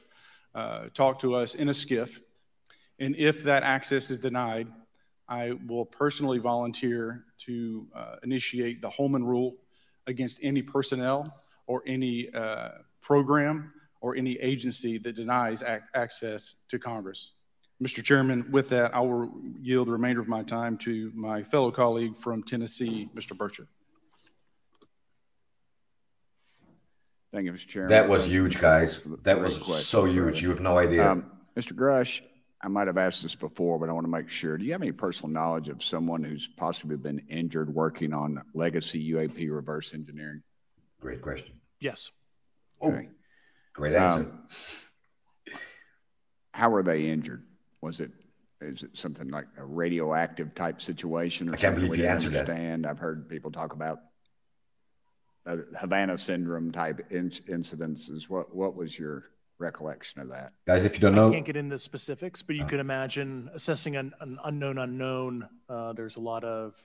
talk to us in a skiff. And if that access is denied, I will personally volunteer to initiate the Holman Rule, against any personnel or any program or any agency that denies access to Congress. Mr. Chairman, with that, I will yield the remainder of my time to my fellow colleague from Tennessee, Mr. Burchett. Thank you, Mr. Chairman. That was huge, guys. That was so huge. You have no idea. Mr. Grush, I might have asked this before, but I want to make sure. Do you have any personal knowledge of someone who's possibly been injured working on legacy UAP reverse engineering? Great question. Yes. Okay. Great answer. How were they injured? Is it something like a radioactive type situation? Or I can't believe you answered that. I've heard people talk about Havana syndrome type incidences. What was your recollection of that? Guys, if you don't know, I can't get into specifics, but you can imagine assessing an unknown unknown. There's a lot of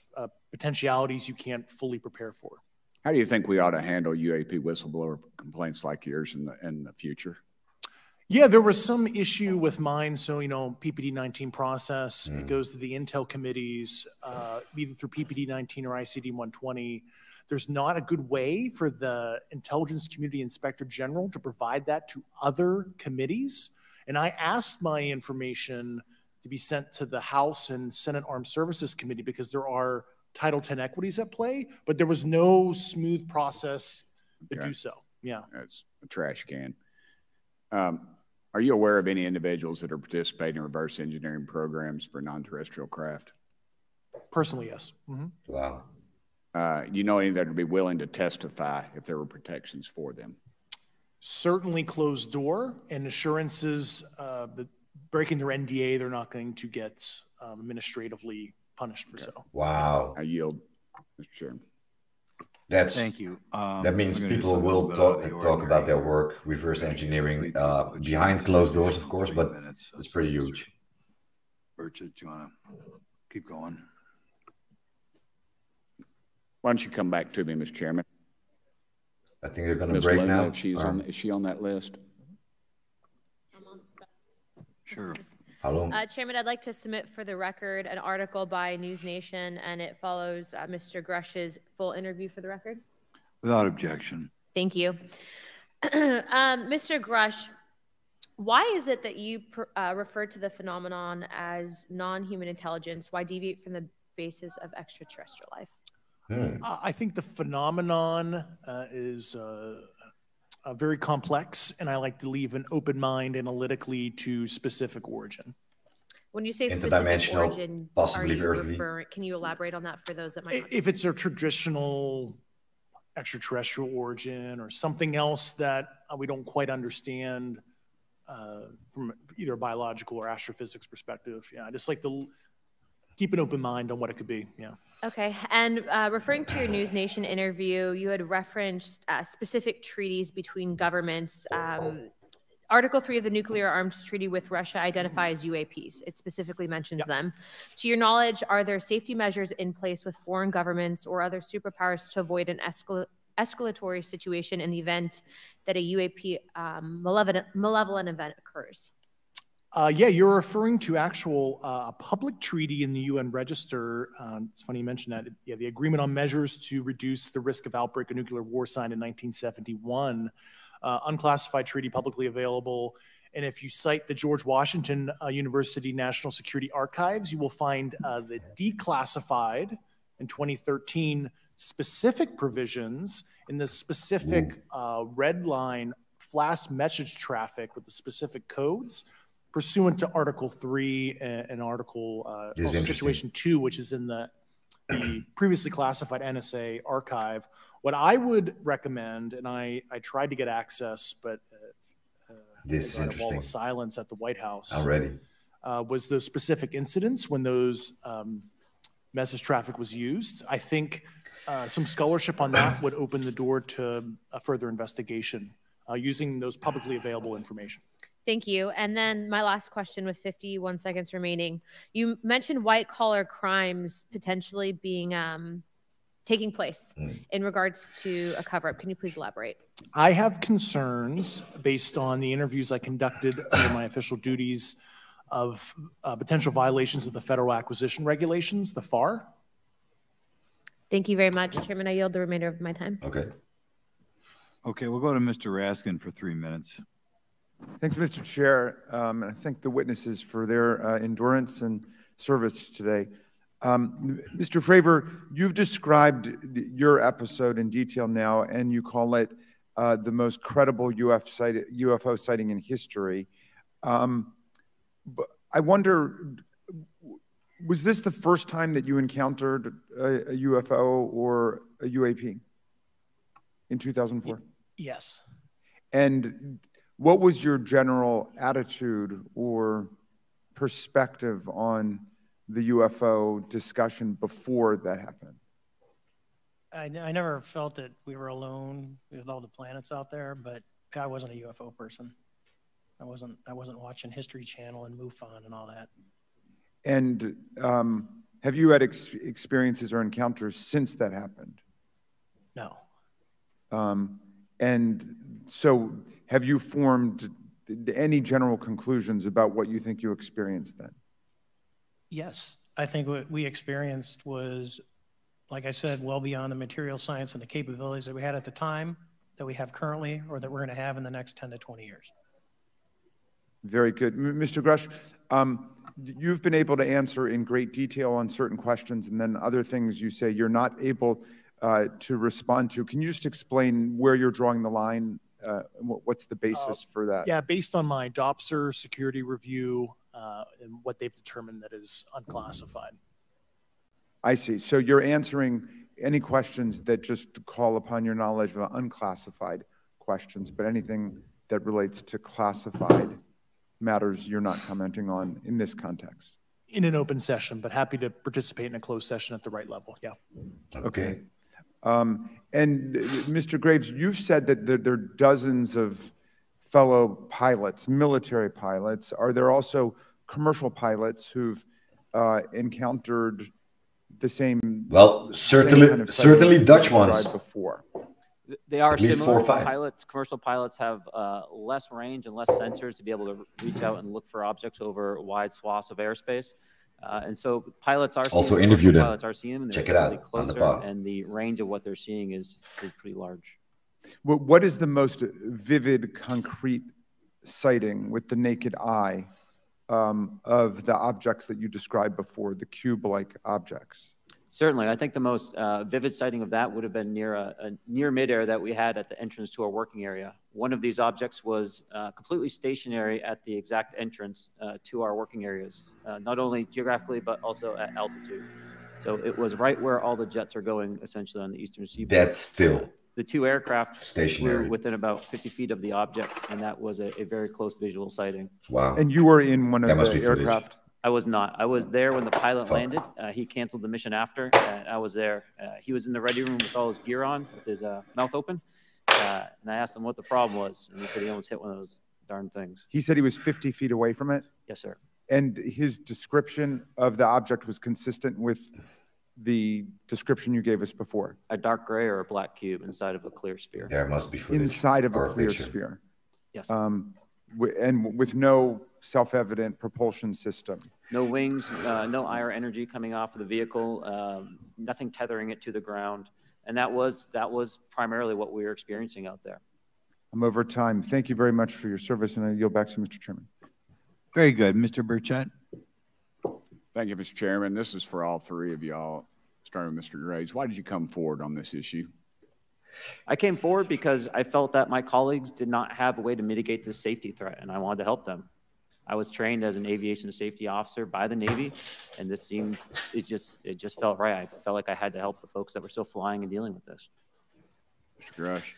potentialities you can't fully prepare for. How do you think we ought to handle UAP whistleblower complaints like yours in the future? Yeah, there was some issue with mine. So, PPD 19 process, it goes to the Intel committees, either through PPD 19 or ICD 120. There's not a good way for the Intelligence Community Inspector General to provide that to other committees. And I asked my information to be sent to the House and Senate Armed Services Committee because there are Title 10 equities at play, but there was no smooth process to do so. Yeah. That's a trash can. Are you aware of any individuals that are participating in reverse engineering programs for non-terrestrial craft? Personally, yes. Mm-hmm. Wow. You know any that would be willing to testify if there were protections for them? Certainly closed door and assurances that breaking their NDA, they're not going to get administratively punished for so. Wow. I yield, Mr. Chairman. Thank you. That means people will talk about their work, reverse engineering, behind closed doors, of course, but it's pretty huge. Burchett, do you want to keep going? Why don't you come back to me, Mr. Chairman? I think they're going to break now. Is she on that list? Sure. Hello. Chairman, I'd like to submit for the record an article by News Nation, and it follows Mr. Grush's full interview for the record. Without objection. Thank you. Mr. Grush, why is it that you refer to the phenomenon as non-human intelligence? Why deviate from the basis of extraterrestrial life? I think the phenomenon is very complex, and I like to leave an open mind analytically to specific origin. When you say specific origin, possibly can you elaborate on that for those that might not? If it's a traditional extraterrestrial origin or something else that we don't quite understand from either a biological or astrophysics perspective, I just like to keep an open mind on what it could be. Okay. And referring to your News Nation interview, you had referenced specific treaties between governments. Article 3 of the Nuclear Arms Treaty with Russia identifies UAPs. It specifically mentions them. To your knowledge, are there safety measures in place with foreign governments or other superpowers to avoid an escalatory situation in the event that a UAP malevolent event occurs? Yeah, you're referring to actual public treaty in the UN Register. It's funny you mentioned that. Yeah, the Agreement on Measures to Reduce the Risk of Outbreak of Nuclear War signed in 1971. Unclassified treaty publicly available. And if you cite the George Washington University National Security Archives, you will find the declassified in 2013 specific provisions in the specific red line flash message traffic with the specific codes pursuant to Article 3 and Article Situation 2, which is in the previously classified NSA archive. What I would recommend, and I tried to get access, but this is interesting. A wall of silence at the White House. Already. Was those specific incidents when those message traffic was used. I think some scholarship on that would open the door to a further investigation using those publicly available information. Thank you. And then my last question with 51 seconds remaining. You mentioned white collar crimes potentially being taking place in regards to a cover-up. Can you please elaborate? I have concerns based on the interviews I conducted under my official duties of potential violations of the Federal Acquisition Regulations, the FAR. Thank you very much, Chairman. I yield the remainder of my time. Okay. Okay, we'll go to Mr. Raskin for 3 minutes. Thanks, Mr. Chair. And I thank the witnesses for their endurance and service today. Mr. Fravor, you've described your episode in detail now, and you call it the most credible UFO sighting in history. But I wonder, was this the first time that you encountered a UFO or a UAP in 2004? Yes. And what was your general attitude or perspective on the UFO discussion before that happened? I never felt that we were alone with all the planets out there, but I wasn't a UFO person. I wasn't watching History Channel and MUFON and all that. And have you had experiences or encounters since that happened? No. And so have you formed any general conclusions about what you think you experienced then? Yes. I think what we experienced was, like I said, well beyond the material science and the capabilities that we had at the time, that we have currently, or that we're going to have in the next 10 to 20 years. Very good. Mr. Grush, you've been able to answer in great detail on certain questions, and then other things you say you're not able to respond to. Can you just explain where you're drawing the line? What's the basis for that? Yeah, based on my DOPSR security review and what they've determined that is unclassified. I see. So you're answering any questions that just call upon your knowledge of unclassified questions, but anything that relates to classified matters you're not commenting on in this context. In an open session, but happy to participate in a closed session at the right level. Yeah. Okay. And Mr. Graves, you've said that there are dozens of fellow pilots, military pilots. Are there also commercial pilots who've encountered the same? Well, certainly Dutch ones. Before. They are at least similar. 4 or 5. Pilots, commercial pilots have less range and less sensors to be able to reach out and look for objects over wide swaths of airspace. And so pilots are also interviewed them. Pilots are seeing them. Check it out closer, on the pod. and the range of what they're seeing is pretty large. What is the most vivid, concrete sighting with the naked eye of the objects that you described before, the cube-like objects? Certainly. I think the most vivid sighting of that would have been near midair that we had at the entrance to our working area. One of these objects was completely stationary at the exact entrance to our working areas, not only geographically, but also at altitude. So it was right where all the jets are going, essentially, on the eastern seaboard. That's still the 2 aircraft stationary flew within about 50 feet of the object, and that was a very close visual sighting. Wow. And you were in one of the aircraft? I was not. I was there when the pilot landed. He canceled the mission after, and I was there. He was in the ready room with all his gear on, with his mouth open. And I asked him what the problem was, and he said he almost hit one of those darn things. He said he was 50 feet away from it? Yes, sir. And his description of the object was consistent with the description you gave us before? A dark gray or a black cube inside of a clear sphere. There must be footage. Inside of a clear sphere? Yes. And with no self-evident propulsion system? No wings, no IR energy coming off of the vehicle, nothing tethering it to the ground. And that was primarily what we were experiencing out there. I'm over time. Thank you very much for your service, and I yield back to Mr. Chairman. Very good. Mr. Burchett. Thank you, Mr. Chairman. This is for all 3 of y'all, starting with Mr. Graves. Why did you come forward on this issue? I came forward because I felt that my colleagues did not have a way to mitigate this safety threat, and I wanted to help them. I was trained as an aviation safety officer by the Navy, and this seemed, it just felt right. I felt like I had to help the folks that were still flying and dealing with this. Mr. Grush.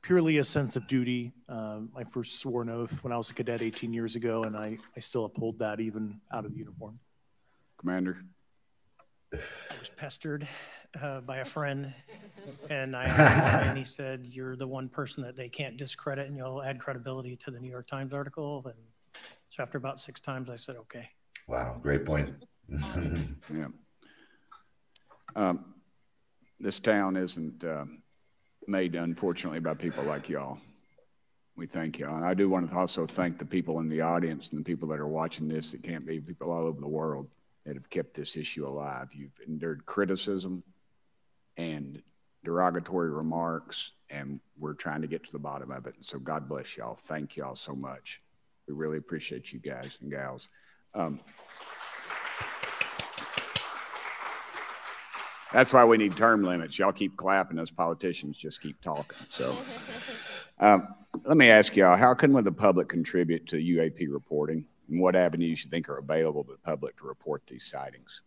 Purely a sense of duty. My first sworn oath when I was a cadet 18 years ago, and I still uphold that even out of uniform. Commander. I was pestered by a friend, and and he said, "You're the one person that they can't discredit, and you'll add credibility to the New York Times article." And so after about 6 times, I said, "Okay." Wow, great point. Yeah. This town isn't made, unfortunately, by people like y'all. We thank y'all. And I do want to also thank the people in the audience and the people that are watching this that can't be, people all over the world that have kept this issue alive. You've endured criticism, and derogatory remarks, and we're trying to get to the bottom of it. So God bless y'all. Thank y'all so much. We really appreciate you guys and gals. That's why we need term limits. Y'all keep clapping, us politicians just keep talking. So let me ask y'all, how can the public contribute to UAP reporting? And what avenues you think are available to the public to report these sightings?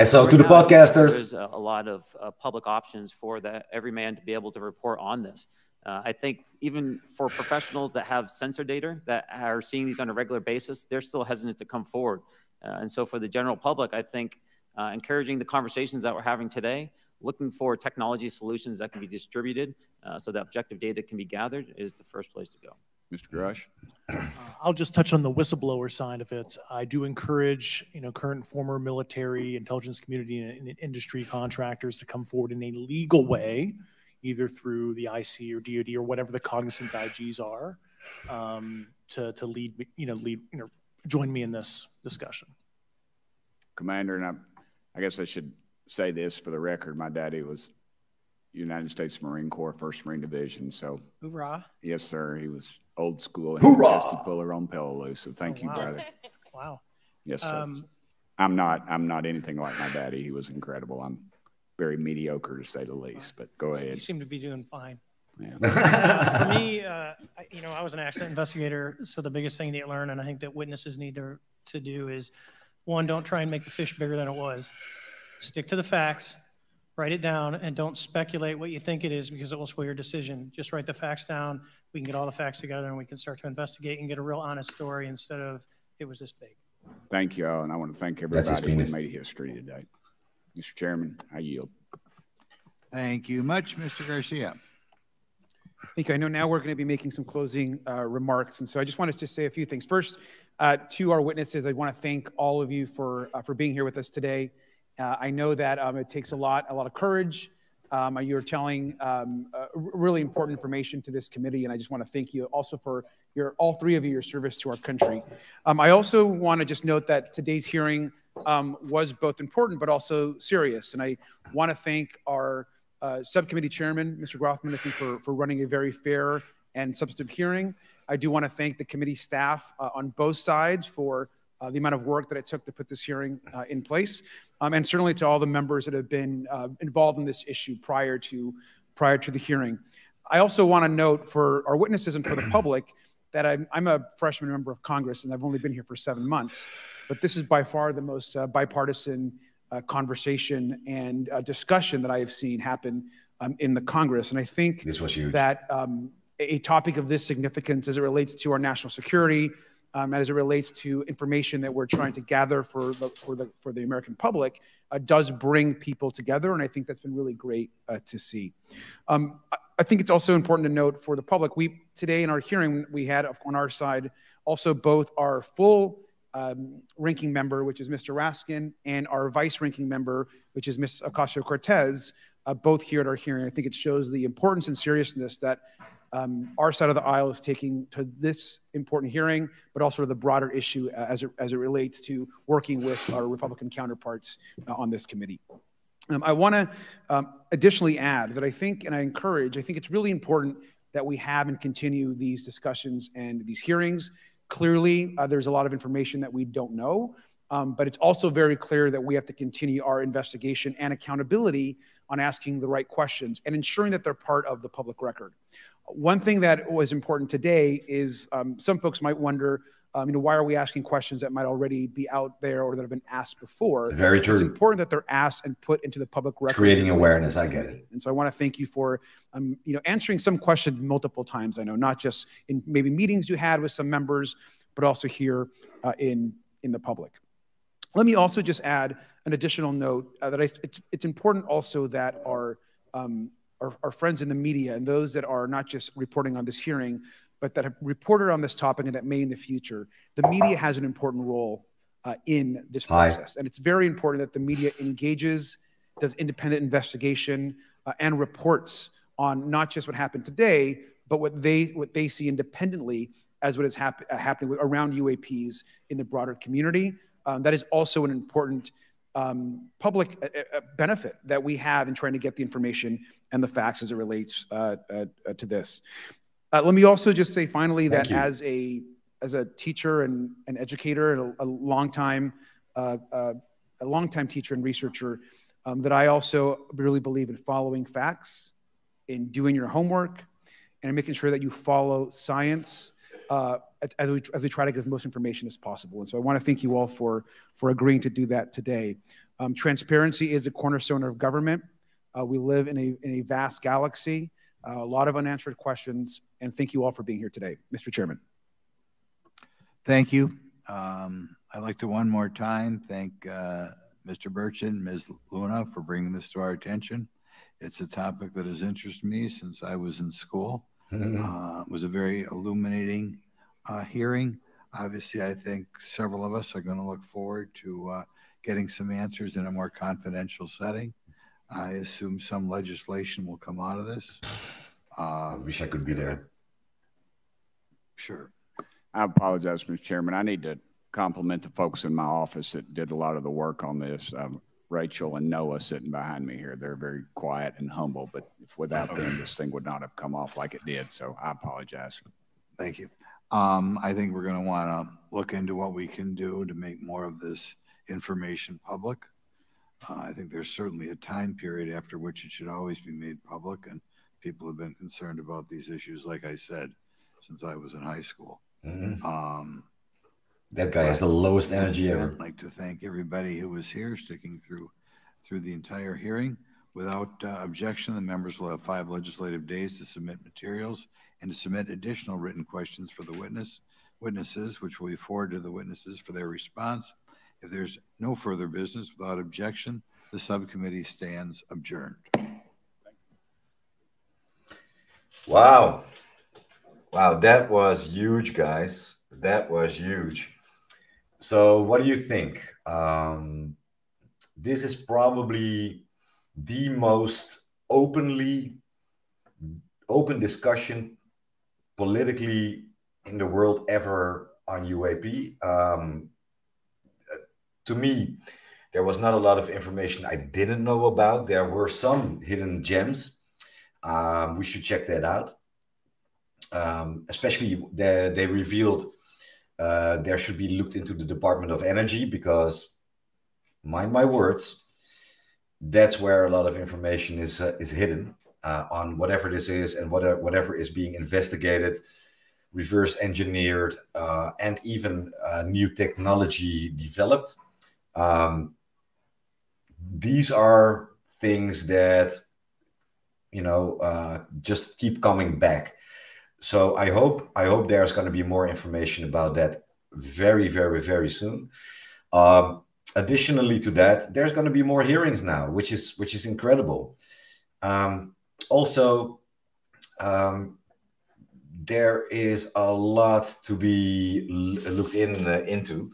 So to the podcasters. There's a lot of public options for every man to be able to report on this. I think even for professionals that have sensor data that are seeing these on a regular basis, they're still hesitant to come forward. And so for the general public, I think encouraging the conversations that we're having today, looking for technology solutions that can be distributed so that objective data can be gathered is the first place to go. Mr. Grush? I'll just touch on the whistleblower side of it. I do encourage, current and former military, intelligence community, and industry contractors to come forward in a legal way, either through the IC or DoD or whatever the cognizant IGs are, to lead, join me in this discussion. Commander, and I guess I should say this for the record. My daddy was United States Marine Corps, 1st Marine Division. So, hoorah! Yes, sir. He was old school. Hoorah! He was puller on Peleliu. So thank you, brother. Wow. Yes, sir. I'm not anything like my daddy. He was incredible. I'm very mediocre to say the least. But go ahead. You seem to be doing fine. Yeah. For me, I was an accident investigator. So the biggest thing that you learn, and I think that witnesses need to do is, one, don't try and make the fish bigger than it was. Stick to the facts. Write it down, and don't speculate what you think it is because it will sway your decision. Just write the facts down. We can get all the facts together, and we can start to investigate and get a real honest story instead of it was this big. Thank you all, and I want to thank everybody who made history today. Mr. Chairman, I yield. Thank you much, Mr. Garcia. Thank you. I know now we're going to be making some closing remarks, and so I just wanted to say a few things. First, to our witnesses, I want to thank all of you for being here with us today. I know that it takes a lot of courage. You're telling really important information to this committee, and I just want to thank you also for all three of you, your service to our country. I also want to just note that today's hearing was both important but also serious, and I want to thank our subcommittee chairman, Mr. Grothman, I think, for running a very fair and substantive hearing. I do want to thank the committee staff on both sides for the amount of work that it took to put this hearing in place, and certainly to all the members that have been involved in this issue prior to the hearing. I also want to note for our witnesses and for the public that I'm a freshman member of Congress, and I've only been here for 7 months, but this is by far the most bipartisan conversation and discussion that I have seen happen in the Congress. And I think that a topic of this significance as it relates to our national security, as it relates to information that we're trying to gather for the American public, does bring people together, and I think that's been really great to see. I think it's also important to note for the public, today in our hearing, we had on our side also both our full ranking member, which is Mr. Raskin, and our vice ranking member, which is Ms. Ocasio-Cortez, both here at our hearing. I think it shows the importance and seriousness that our side of the aisle is taking to this important hearing, but also to the broader issue as it relates to working with our Republican counterparts on this committee. I want to additionally add that I think it's really important that we have and continue these discussions and these hearings. Clearly, there's a lot of information that we don't know, but it's also very clear that we have to continue our investigation and accountability on asking the right questions and ensuring that they're part of the public record. One thing that was important today is some folks might wonder, why are we asking questions that might already be out there or that have been asked before? Very true. It's important that they're asked and put into the public record. Creating awareness, I get it. And so I want to thank you for, answering some questions multiple times. I know not just in maybe meetings you had with some members, but also here in the public. Let me also just add an additional note that it's important also that our friends in the media and those that are not just reporting on this hearing, but that have reported on this topic and that may in the future, the media has an important role in this process. And it's very important that the media engages, does independent investigation, and reports on not just what happened today, but what they see independently as what is happening around UAPs in the broader community. That is also an important public benefit that we have in trying to get the information and the facts as it relates to this. Let me also just say finally that as a teacher and an educator and a longtime teacher and researcher, that I also really believe in following facts, in doing your homework, and making sure that you follow science as we try to get as most information as possible. And so I want to thank you all for agreeing to do that today. Transparency is a cornerstone of government. We live in a vast galaxy, a lot of unanswered questions, and thank you all for being here today. Mr. Chairman. Thank you. I'd like to one more time thank Mr. Burchett and Ms. Luna for bringing this to our attention. It's a topic that has interested me since I was in school. It was a very illuminating hearing. Obviously, I think several of us are going to look forward to getting some answers in a more confidential setting. I assume some legislation will come out of this. I wish I could be there. Sure. I apologize, Mr. Chairman. I need to compliment the folks in my office that did a lot of the work on this. Rachel and Noah sitting behind me here. They're very quiet and humble, but if without them, this thing would not have come off like it did. So I apologize. Thank you. I think we're going to want to look into what we can do to make more of this information public. I think there's certainly a time period after which it should always be made public, and people have been concerned about these issues, like I said, since I was in high school. That guy has the lowest energy ever. I'd like to thank everybody who was here, sticking through the entire hearing. Without objection, the members will have 5 legislative days to submit materials and to submit additional written questions for the witnesses, which will be forwarded to the witnesses for their response. If there's no further business without objection, the subcommittee stands adjourned. Wow. Wow, that was huge, guys. That was huge. So what do you think? This is probably the most open discussion politically in the world ever on UAP. To me, there was not a lot of information I didn't know about. There were some hidden gems. We should check that out. Especially they revealed there should be looked into the Department of Energy, because, mind my words, that's where a lot of information is hidden on whatever this is and whatever is being investigated, reverse engineered, and even new technology developed. These are things that, just keep coming back. So I hope there's going to be more information about that very, very, very soon. Additionally to that, there's going to be more hearings now, which is incredible. Also, there is a lot to be looked into.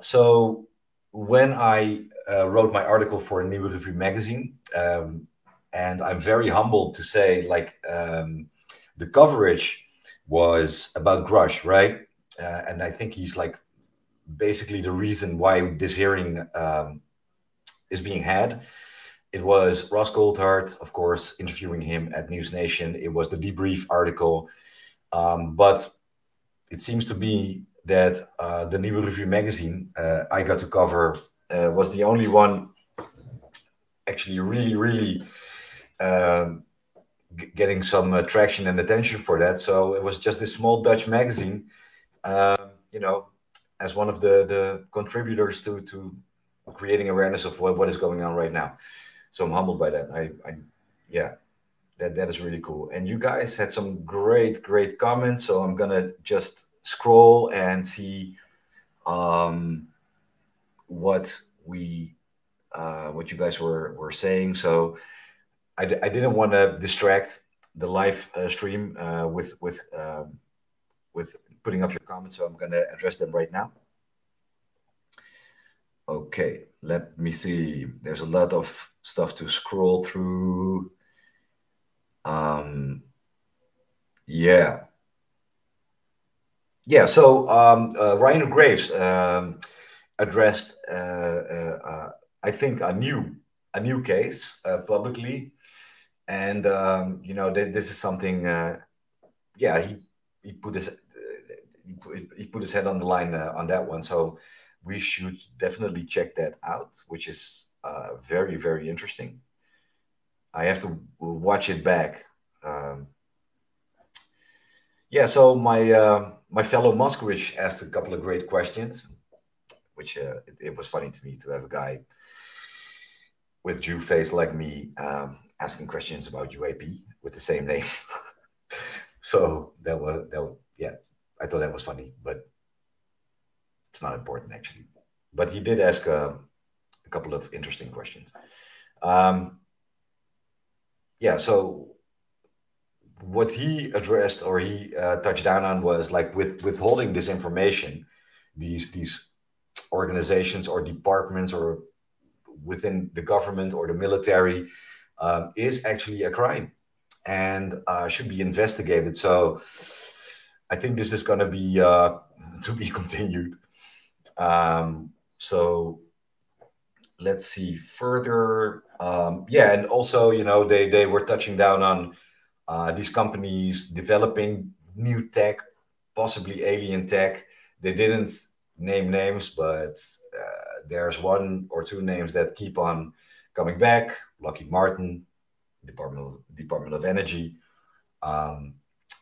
So when I wrote my article for a Nieuwe Revue magazine, and I'm very humbled to say, the coverage was about Grush, right? And I think he's basically the reason why this hearing is being had. It was Ross Goldhart, of course, interviewing him at News Nation. It was the debrief article. But it seems to be that the Nieuwe Revue magazine I got to cover was the only one actually really getting some traction and attention for that. So it was just this small Dutch magazine, as one of the contributors to creating awareness of what is going on right now. So I'm humbled by that. Yeah, that is really cool. And you guys had some great comments. So I'm gonna just scroll and see what you guys were saying. So I didn't want to distract the live stream with putting up your comments, so I'm going to address them right now. Okay, let me see. There's a lot of stuff to scroll through. Yeah. So Ryan Graves addressed, I think, a new case publicly, and you know, this is something. Yeah, he put his head on the line on that one. So we should definitely check that out, which is very, very interesting. I have to watch it back. Yeah, so my fellow Moszkowicz asked a couple of great questions, which it was funny to me to have a guy with Jew face like me asking questions about UAP with the same name. So that was yeah, I thought that was funny, but it's not important actually. But he did ask a couple of interesting questions. Yeah, so what he addressed or he touched down on was like withholding this information, these organizations or departments or within the government or the military is actually a crime and should be investigated. So I think this is going to be to be continued. So let's see further. Yeah, and also, you know, they were touching down on these companies developing new tech, possibly alien tech. They didn't name names, but there's one or two names that keep on coming back. Lockheed Martin, Department of Energy.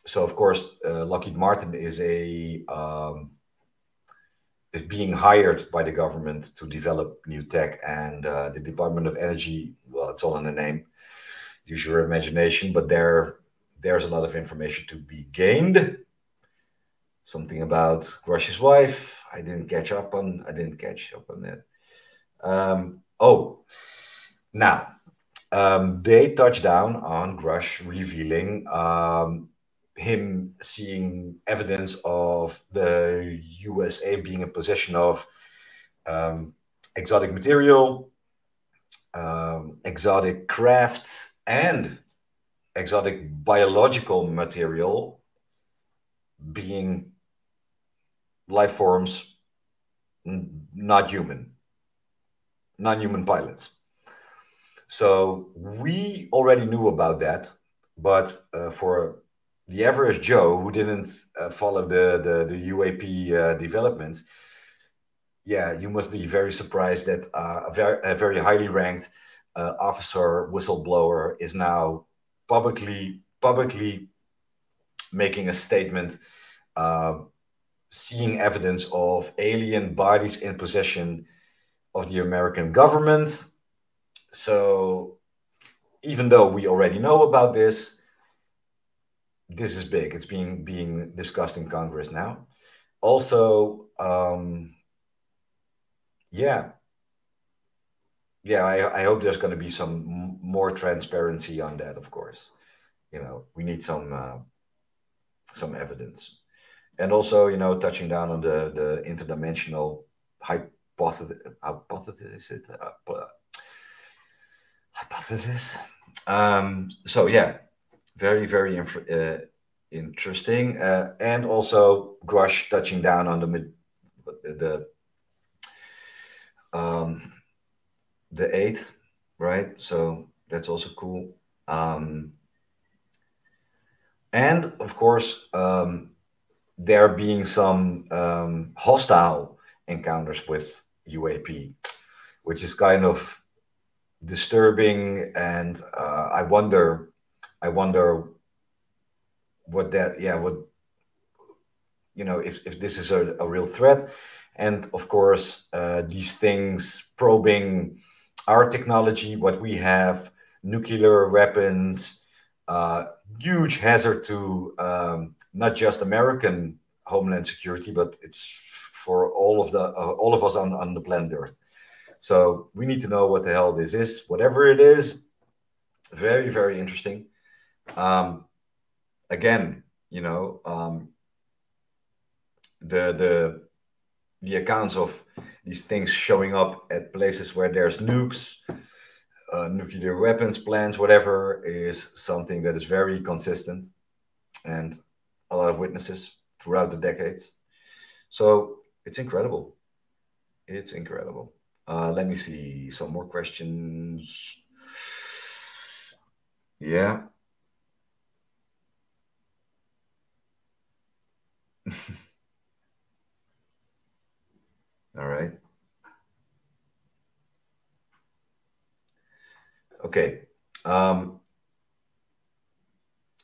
So of course, Lockheed Martin is is being hired by the government to develop new tech, and the Department of Energy, well, it's all in the name. Use your imagination, but there's a lot of information to be gained. Something about Grush's wife. I didn't catch up on that. Oh, now they touched down on Grush revealing him seeing evidence of the USA being in possession of exotic material, exotic craft, and exotic biological material, being life forms not human, non-human pilots. So we already knew about that, but for the average Joe who didn't follow the UAP developments, yeah, you must be very surprised that a very highly ranked officer whistleblower is now publicly making a statement, seeing evidence of alien bodies in possession of the American government. So even though we already know about this, this is big. It's being discussed in Congress now. Also, yeah, I hope there's going to be some more transparency on that. Of course, you know, we need some evidence, and also, you know, touching down on the interdimensional hypothesis. So yeah, very, very interesting, and also Grush touching down on the 8th, right? So that's also cool. And of course, there being some hostile encounters with UAP, which is kind of disturbing, and I wonder what that, what, you know, if this is a real threat. And of course, these things probing our technology, what we have, nuclear weapons, huge hazard to not just American homeland security, but it's for all of us on the planet Earth. So we need to know what the hell this is. Whatever it is, very, very interesting. Again, you know, the accounts of these things showing up at places where there's nukes, nuclear weapons plants, whatever, is something that is very consistent, and a lot of witnesses throughout the decades. So it's incredible. It's incredible. Let me see some more questions. Yeah. All right. Okay.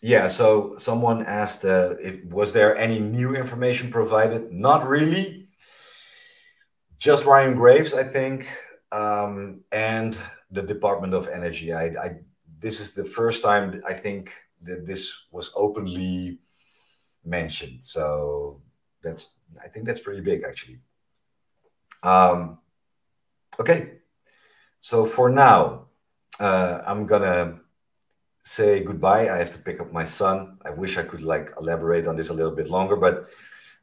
Yeah, so someone asked was there any new information provided? Not really. Just Ryan Graves, I think, and the Department of Energy. This is the first time I think that this was openly mentioned. So I think that's pretty big, actually. Okay. So for now, I'm gonna say goodbye. I have to pick up my son. I wish I could elaborate on this a little bit longer, but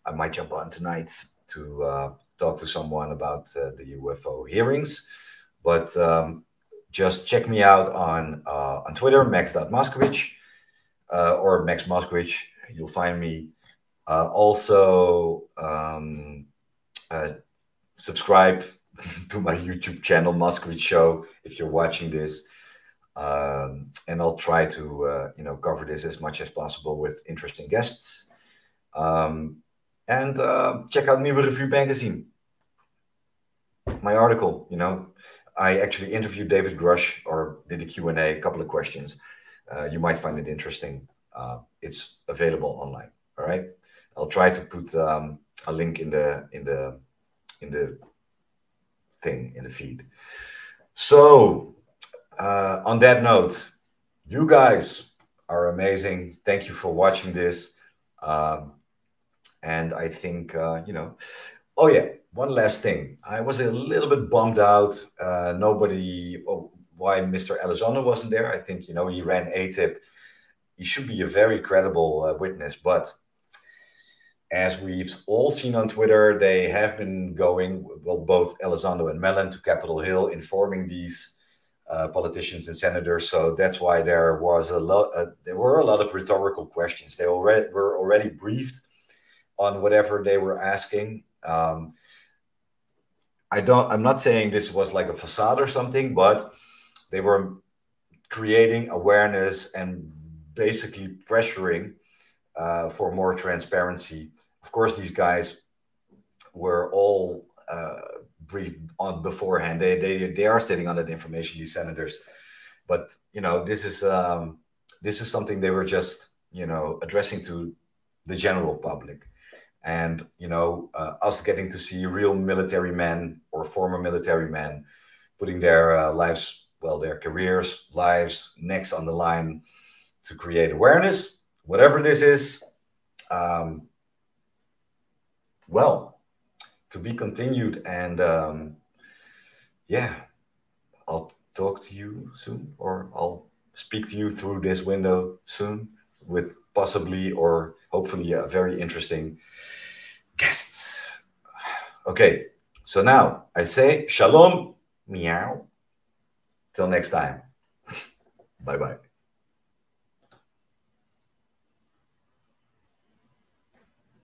I might jump on tonight to talk to someone about the UFO hearings. But just check me out on Twitter, max.moskowicz, or Max Moskowicz. You'll find me. Also, subscribe to my YouTube channel, Moskowicz Show, if you're watching this. And I'll try to cover this as much as possible with interesting guests. And check out Nieuwe Revue Magazine. My article, I actually interviewed David Grush, or did a Q&A, a couple of questions. You might find it interesting. It's available online. All right. I'll try to put a link in the feed. So on that note, you guys are amazing. Thank you for watching this. And I think, oh yeah, one last thing. I was a little bit bummed out. Why Mr. Elizondo wasn't there. I think, he ran ATIP. He should be a very credible witness. But as we've all seen on Twitter, they have been going, both Elizondo and Mellon, to Capitol Hill, informing these politicians and senators. So that's why there were a lot of rhetorical questions. They were already briefed on whatever they were asking. I'm not saying this was like a facade or something, but they were creating awareness and basically pressuring for more transparency. Of course, these guys were all briefed on beforehand. They are sitting on that information, these senators. But this is something they were just addressing to the general public. And us getting to see real military men or former military men putting their lives, their careers, lives, necks on the line to create awareness, whatever this is, to be continued. And yeah, I'll talk to you soon, or I'll speak to you through this window soon with possibly or hopefully a very interesting guest. Okay, so now I say shalom, meow. Till next time. Bye-bye.